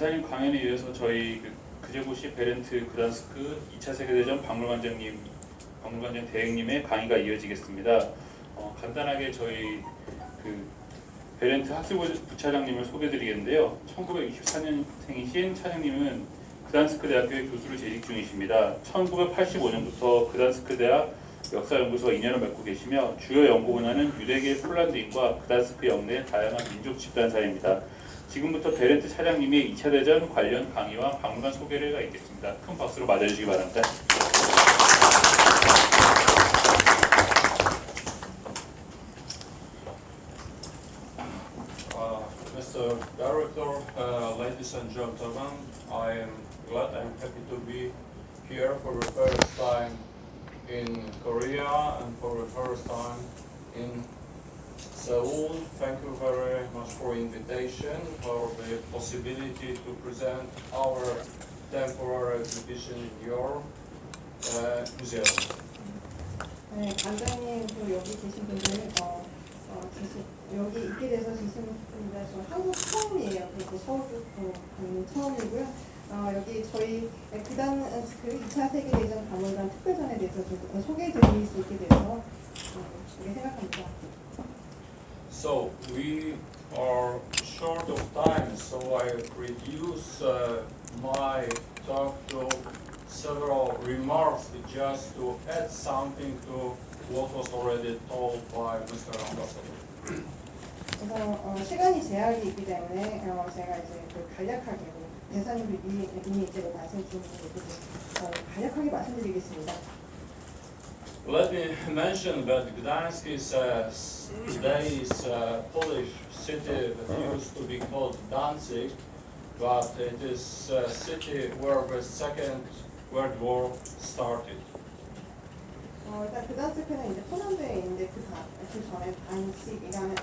대사님 강연에 이어서 저희 그제고시 베렌트 그단스크 2차 세계대전 박물관장 대행님의 강의가 이어지겠습니다. 간단하게 저희 베렌트 학술부차장님을 소개드리겠는데요. 1964년생이신 차장님은 그단스크 대학교의 교수로 재직 중이십니다. 1985년부터 그단스크 대학 역사연구소와 인연을 맺고 계시며 주요 연구 분야는 유대계 폴란드인과 그단스크 영내 다양한 민족 집단사입니다. 지금부터 베렌트 차장님의 2차 대전 관련 강의와 박물관 소개가 있겠습니다. 큰 박수로 맞아주시기 바랍니다. Mr. Director, ladies and gentlemen, I am glad and happy to be here for the first time in Korea and for the first time in Seoul. Thank you very much for invitation, for the possibility to present our temporary exhibition in your museum. 네, 관장님 또 여기 계신 분들 여기 있게 돼서 좋습니다. 저 한국 처음이에요. 그리고 서울도 가는 처음이고요. 여기 저희 그단스크 2차 세계대전 박물관 특별전에 대해서 좀 소개해드릴 수 있게 돼서 그렇게 생각합니다. So we are short of time, so I reduce my talk to several remarks just to add something to what was already told by Mr. Ambassador. 그래서 시간이 제약이 있기 때문에 제가 이제 간략하게 대사님도 이미 이제 말씀 주신 것도 간략하게 말씀드리겠습니다. Let me mention that Gdańsk is today's Polish city that used to be called Danzig, but it is a city where the Second World War started. 일단 그단스크는 이제 포란드에 있는데 그 전에 단식이라는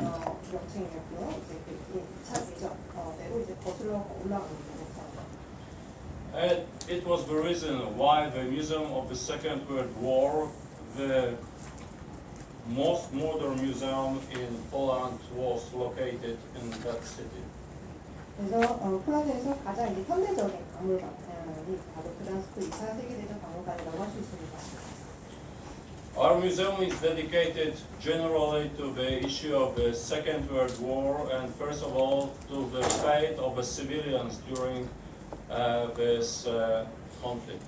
명칭이었고요. 이제 그 2차 대전대로 이제 거슬러 올라가는 거죠. It was the reason why the Museum of the Second World War, the most modern museum in Poland, was located in that city. 그래서 폴란드에서 가장 이제 현대적인 박물관이 바로 그단스크 2차 세계대전 박물관이라고 할 수 있습니다. Our museum is dedicated generally to the issue of the Second World War and first of all to the fate of the civilians during this conflict.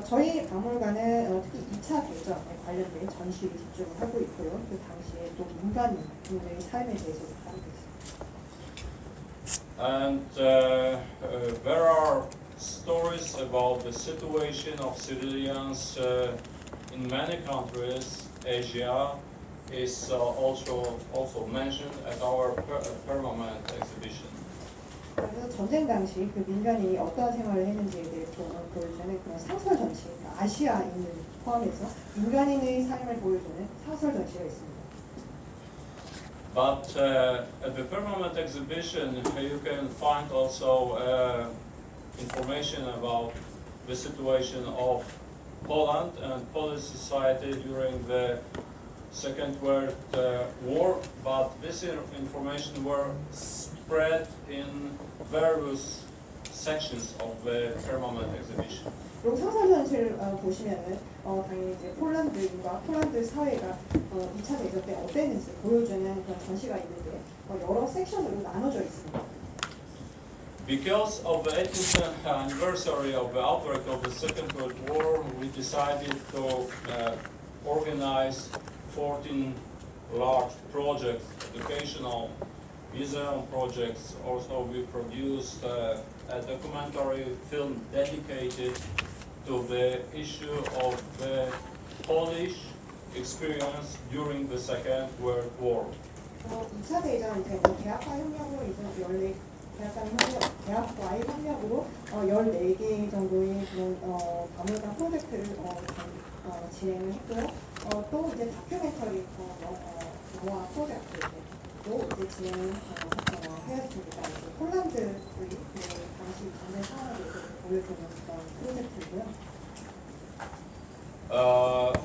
저희 박물관은 특히 2차 대전에 관련된 전시를 집중을 하고 있고요. 그 당시에 또 민간인들의 삶에 대해서도 다루고 있습니다. And there are stories about the situation of civilians in many countries. Asia is also mentioned at our permanent exhibition. 그래서 전쟁 당시 그 민간인이 어떠한 생활을 했는지에 대해서 보여주는 그런 상설 전시, 아시아인을 포함해서 민간인의 삶을 보여주는 상설 전시가 있습니다. But at the permanent exhibition, you can find also information about the situation of Poland and Polish society during the Second World War, but this information were spread in various sections of the permanent exhibition. 그리고 상설 전시를 보시면은 당연히 이제 폴란드인과 폴란드 사회가 2차 대전 때 어땠는지 보여주는 그런 전시가 있는데 여러 섹션으로 나눠져 있습니다. Because of the 80th anniversary of the outbreak of the Second World War, we decided to organize 14 large projects, educational museum projects. Also, we produced a documentary film dedicated to the issue of the Polish experience during the Second World War. 2차 대전 이제 대학과 협력으로 이제 대학과의 협력으로 14개 정도의 그런 박물관 프로젝트를 진행을 했고요. 또 이제 다큐멘터리 영화 프로젝트도 이제 진행을 하였습니다. 폴란드의 당시 전쟁 상황에 대해서 보여주는 그런 프로젝트고요.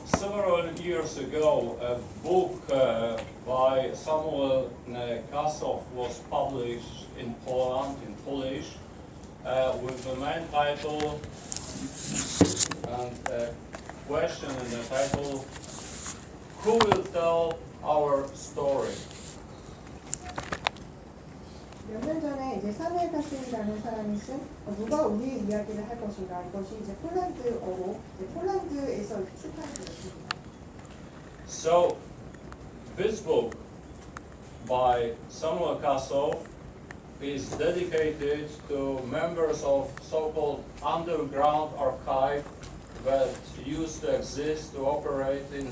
Several years ago, a book by Samuel Kasov was published in Poland, in Polish, with the main title and question in the title, Who will tell our story? 몇 년 전에 이제 사무엘 카슨이라는 사람이 쓴 누가 우리의 이야기를 할 것인가, 이것이 이제 폴란드어로 이제 폴란드에서 출판되었습니다. So, this book by Samuel Kassow is dedicated to members of so-called underground archive that used to exist to operate in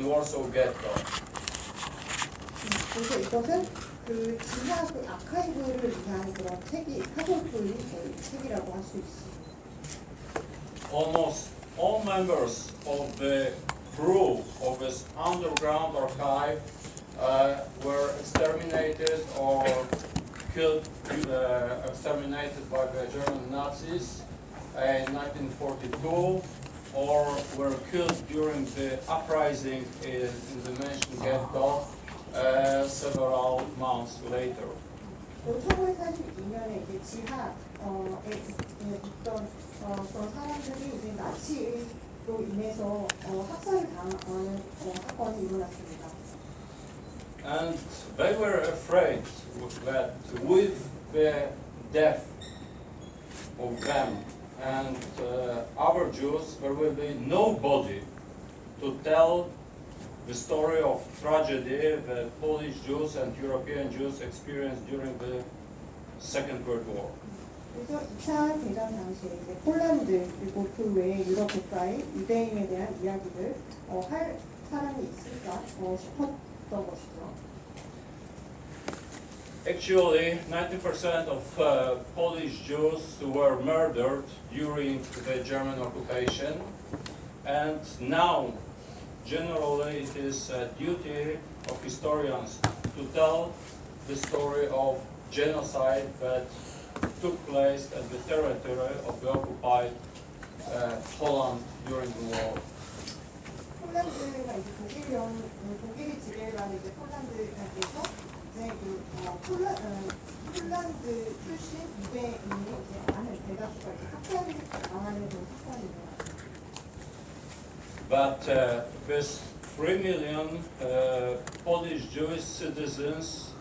Warsaw Ghetto. 그래서 이것은 그 지하 그 아카이브를 위한 그런 책이 카솔프의 책이라고 할 수 있습니다. Almost all members of the crew of this underground archive were exterminated or killed, exterminated by the German Nazis in 1942, or were killed during the uprising in the mentioned ghetto several months later. 1942년에 이제 지하에 있던 그런 사람들이 이제 나치로 인해서 학살을 당하는 사건이 일어났습니다. And they were afraid that with the death of them and other Jews, there will be nobody to tell the story of tragedy that Polish Jews and European Jews experienced during the Second World War. 그래서 2차 대전 당시에 이제 폴란드 그리고 그 외에 유럽 국가의 유대인에 대한 이야기를 할 사람이 있을까 싶었던 것이죠. Actually, 90% of Polish Jews were murdered during the German occupation, and now, generally, it is a duty of historians to tell the story of genocide that took place at the territory of the occupied Poland during the war. 폴란드가 이제 독일이 지배를 하는 이제 폴란드에서 이제 폴란드 출신 유대인이 이제 많은 대다수가 이제 학살을 당하는 그런 사건입니다. But this 3 million Polish Jewish citizens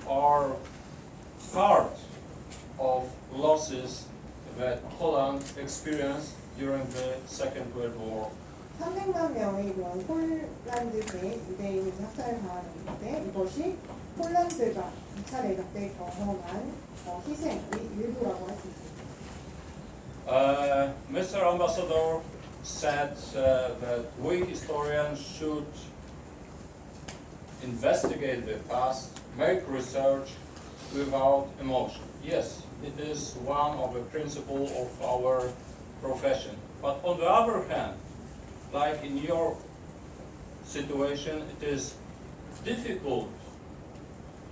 are part of losses that Poland experienced during the Second World War. 300만 명의 그런 폴란드계 유대인이 학살을 당하는데 이것이 폴란드가 2차 대전 때 경험한 희생의 일부라고 할 수 있습니다. Mr. Ambassador said that we historians should investigate the past, make research without emotion. Yes, it is one of the principles of our profession. But on the other hand, like in your situation, it is difficult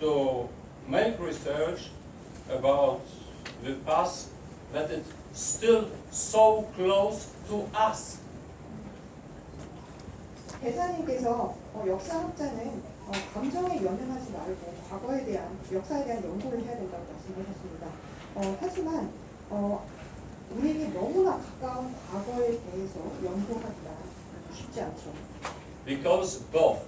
to make research about the past that it's still so close to us. 대사님께서 역사학자는 감정에 연연하지 말고 과거에 대한 역사에 대한 연구를 해야 된다고 말씀하셨습니다. 하지만 우리에게 너무나 가까운 과거에 대해서 연구하기가 쉽지 않죠. Because both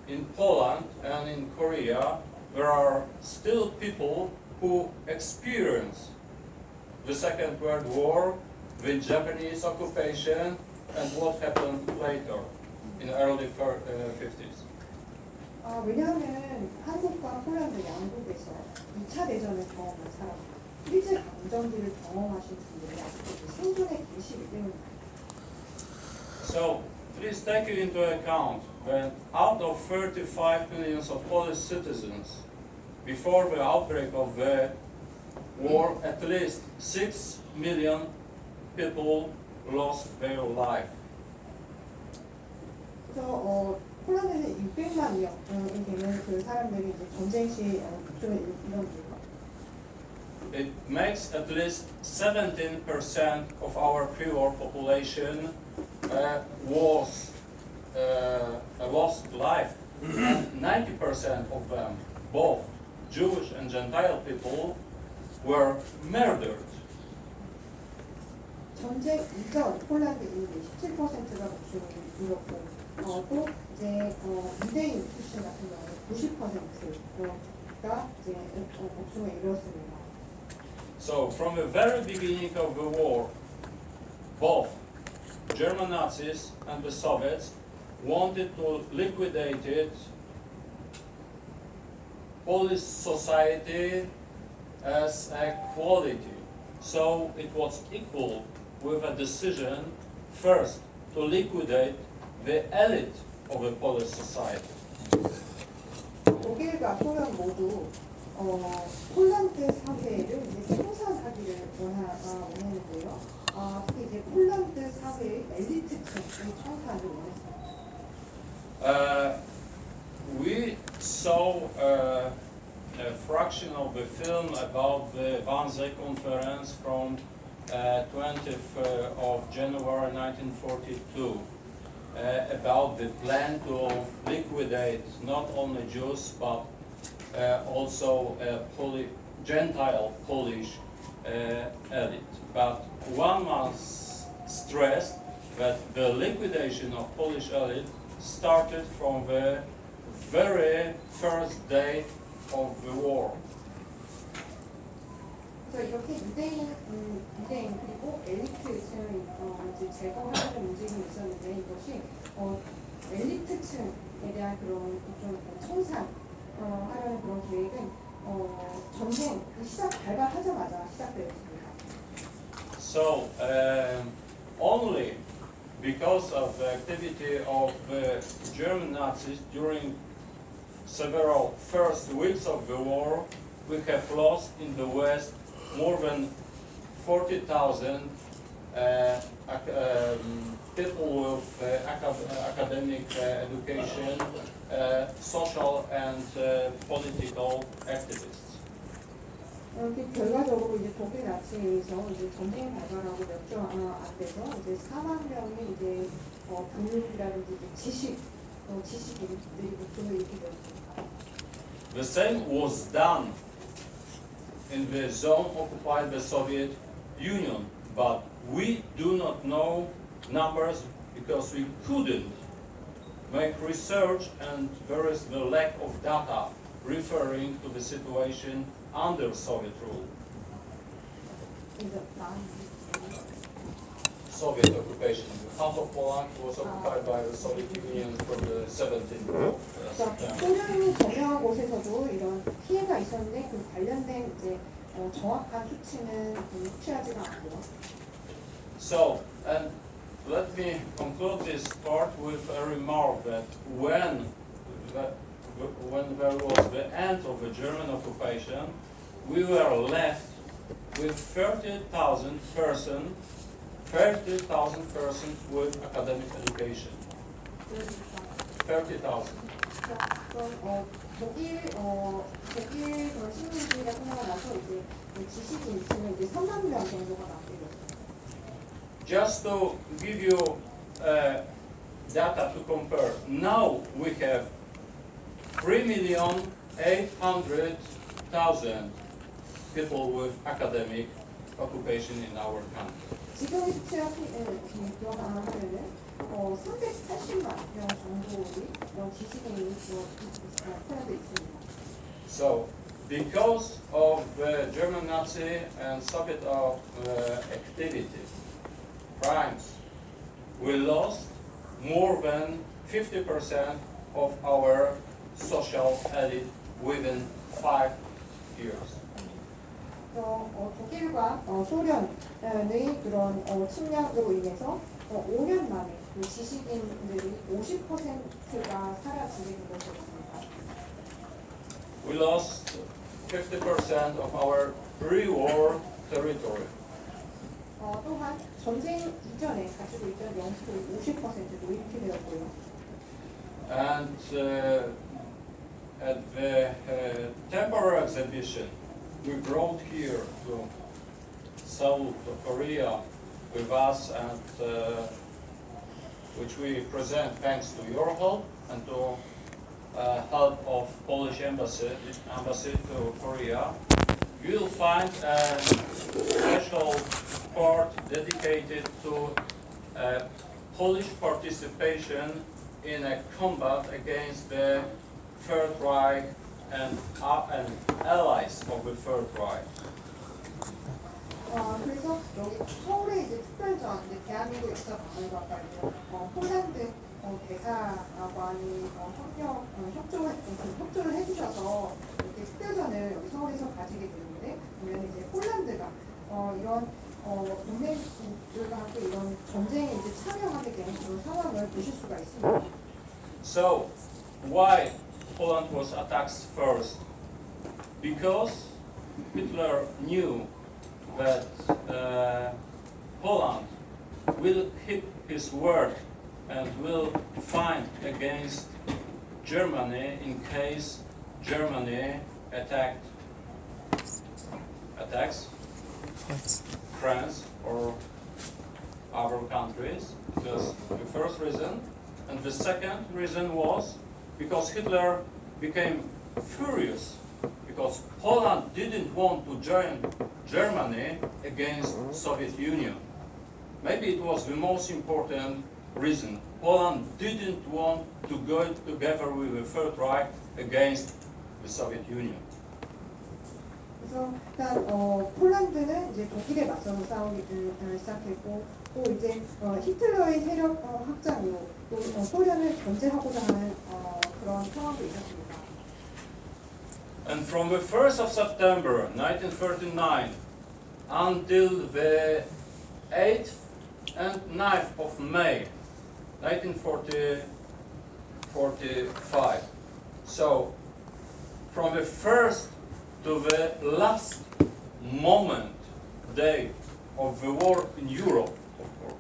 in Poland and in Korea, there are still people who experience the Second World War, the Japanese occupation, and what happened later in the early 50s. 왜냐하면 한국과 폴란드 양국에서 2차 대전을 경험한 사람, 일제 강점기를 경험하신 분들이 아직도 생존에 계시기 때문입니다. So please take it into account that out of 35 million of Polish citizens, before the outbreak of the war, at least 6 million people lost their life. 그래서 폴란드는 600만 명이 되는 그 사람들이 이제 전쟁 시에 이런 It makes at least 17% of our pre-war population lost life, and 90% of them, both Jewish and Gentile people were murdered. 전쟁 이전 폴란드 인구 17%가 목숨을 잃었고 또 이제 유대인 출신 같은 경우는 90%가 이제 목숨을 잃었습니다. So from the very beginning of the war, both German Nazis and the Soviets wanted to liquidate Polish society as a quality. So it was equal with a decision first to liquidate the elite of the Polish society. 독일과 소련 모두 폴란드 사회를 이제 청산하기를 원했는데요. 특히 이제 폴란드 사회의 엘리트층의 청산을 원했습니다. We saw a fraction of the film about the Wannsee Conference from 20th of January 1942 about the plan to liquidate not only Jews but also Gentile Polish elite. But one must stress that the liquidation of Polish elite started from the very first day of the war. 그래서 이렇게 유대인 그리고 엘리트층을 이제 제거하는 움직임이 있었는데 이것이 엘리트층에 대한 그런 좀 청산하려는 그런 계획은 전쟁 발발하자마자 시작되었습니다. So only because of the activity of the German Nazis during several first weeks of the war, we have lost in the West more than 40,000 people with academic education, social and political activists. 이렇게 결과적으로 이제 독일 나치에 의해서 이제 전쟁 발발하고 몇 주 안 돼서 이제 4만 명의 이제 교육이라든지 지식인들이 목숨을 잃게 되었습니다. The same was done in the zone occupied by the Soviet Union, but we do not know numbers because we couldn't make research and there is the lack of data referring to the situation under Soviet rule. Soviet occupation. Half of Poland was occupied by the Soviet Union from the 17th September. 소련이 점령한 곳에서도 이런 피해가 있었는데 그 관련된 이제 정확한 수치는 취하지가 않고요. So, and let me conclude this part with a remark that when there was the end of the German occupation, we were left with 30,000 persons with academic education. 30,000. 독일 그런 시민들이 끝나고 나서 이제 지식인층은 이제 3만 명 정도가 남게 됐어요. Just to give you data to compare, now we have 3,800,000 people with academic occupation in our country. 지금 수치하면은 380만 명 정도의 이런 지식인이 포함되어 있습니다. So, because of the German Nazi and Soviet activity, crimes, we lost more than 50% of our social elite within 5 years. 독일과 소련의 그런 침략으로 인해서 5년 만에 그 지식인들이 50%가 사라지게 된 것이었습니다. We lost 50% of our pre-war territory. 또한 전쟁 이전에 가지고 있던 영토의 50%도 이렇게 되었고요. And at the temporary exhibition, we brought here to Seoul, to Korea, with us, and which we present thanks to your help and to help of Polish embassy to Korea, you will find a special part dedicated to Polish participation in a combat against the Third Reich and allies of the Third Reich. 그래서 여기 서울에 이제 특별전, 이제 대한민국 역사박물관과 폴란드 대사관이 협조를 해주셔서 이렇게 특별전을 여기 서울에서 가지게 되는데, 보면 이제 폴란드가 이런 동맹국들과 함께 이런 전쟁에 이제 참여하게 되는 그런 상황을 보실 수가 있습니다. So, why Poland was attacked first? Because Hitler knew that Poland will keep his word and will fight against Germany in case Germany attacks France or other countries. That's the first reason. And the second reason was because Hitler became furious because Poland didn't want to join Germany against Soviet Union. Maybe it was the most important reason. Poland didn't want to go together with the Third Reich against the Soviet Union. 그래서 일단 폴란드는 이제 독일에 맞서서 싸우기 시작했고, 또 이제 히틀러의 세력 확장으로 또 소련을 견제하고자 하는 그런 상황도 있었습니다. And from the 1st of September 1939 until the 8th and 9th of May 1945, so from the first to the last day of the war in Europe, of course,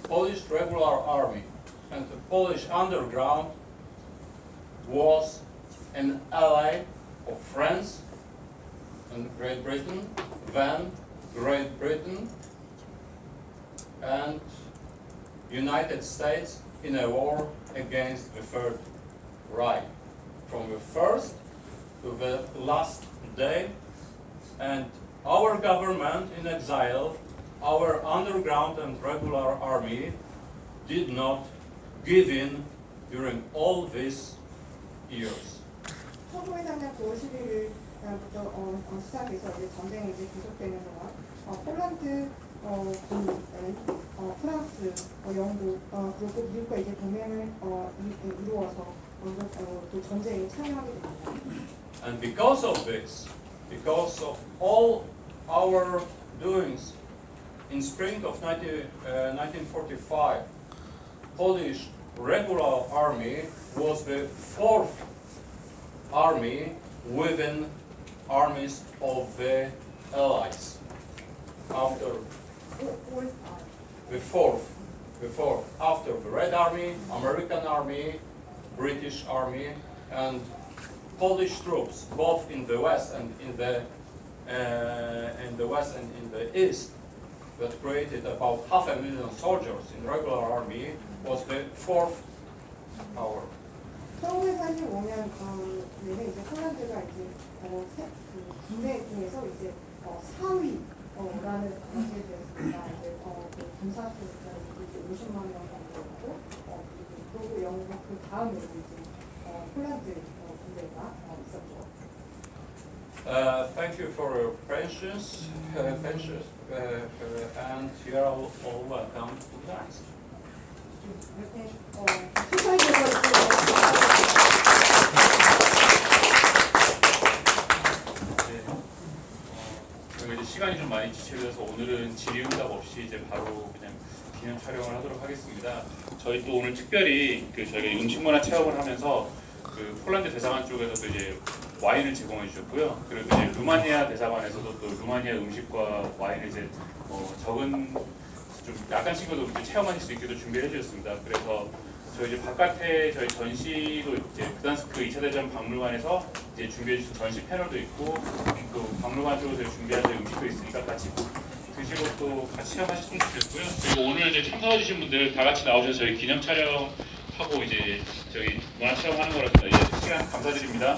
Polish regular army and the Polish underground was an ally of France and Great Britain, then Great Britain and United States in a war against the Third Reich. From the first to the last day, and our government in exile, our underground and regular army did not give in during all these years. 1943년 9월 11일부터 시작해서 이제 전쟁이 이제 계속되는 동안 폴란드 군은 프랑스, 영국 그리고 미국과 이제 동맹을 이루어서 또 전쟁에 참여하게 됩니다. And because of this, because of all our doings in spring of 1945, Polish regular army was the fourth army within armies of the Allies. After the fourth, after the Red Army, American Army, British Army, and Polish troops, both in the west and in the east, that created about 500,000 soldiers in regular army, was the fourth power. 1945년 내내 이제 폴란드가 이제 군대 중에서 이제 4위라는 것이 되었습니다. 이제 군사수가 이제 50만 명 정도였고, 그리고 영국 그 다음에 이제 폴란드 군대가 있었죠. Thank you for your patience, and you are all welcome to Gdańsk. 이렇게 소사이에서 저희가 이제 시간이 좀 많이 지체돼서 오늘은 질의응답 없이 이제 바로 그냥 기념 촬영을 하도록 하겠습니다. 저희 또 오늘 특별히 저희가 음식문화 체험을 하면서 그 폴란드 대사관 쪽에서도 이제 와인을 제공해 주셨고요. 그리고 이제 루마니아 대사관에서도 또 루마니아 음식과 와인을 이제 적은 좀 약간씩이라도 체험하실 수 있게도 준비해 주셨습니다. 그래서 저희 이제 바깥에 저희 전시도 이제 그단스크 2차 대전 박물관에서 이제 준비해 주신 전시 패널도 있고, 또 박물관 쪽에서 준비한 음식도 있으니까 같이 드시고 또 같이 체험하셨으면 좋겠고요. 그리고 오늘 이제 참석해 주신 분들 다 같이 나오셔서 저희 기념 촬영 하고 이제 저희 문화 체험하는 거라서 시간 감사드립니다.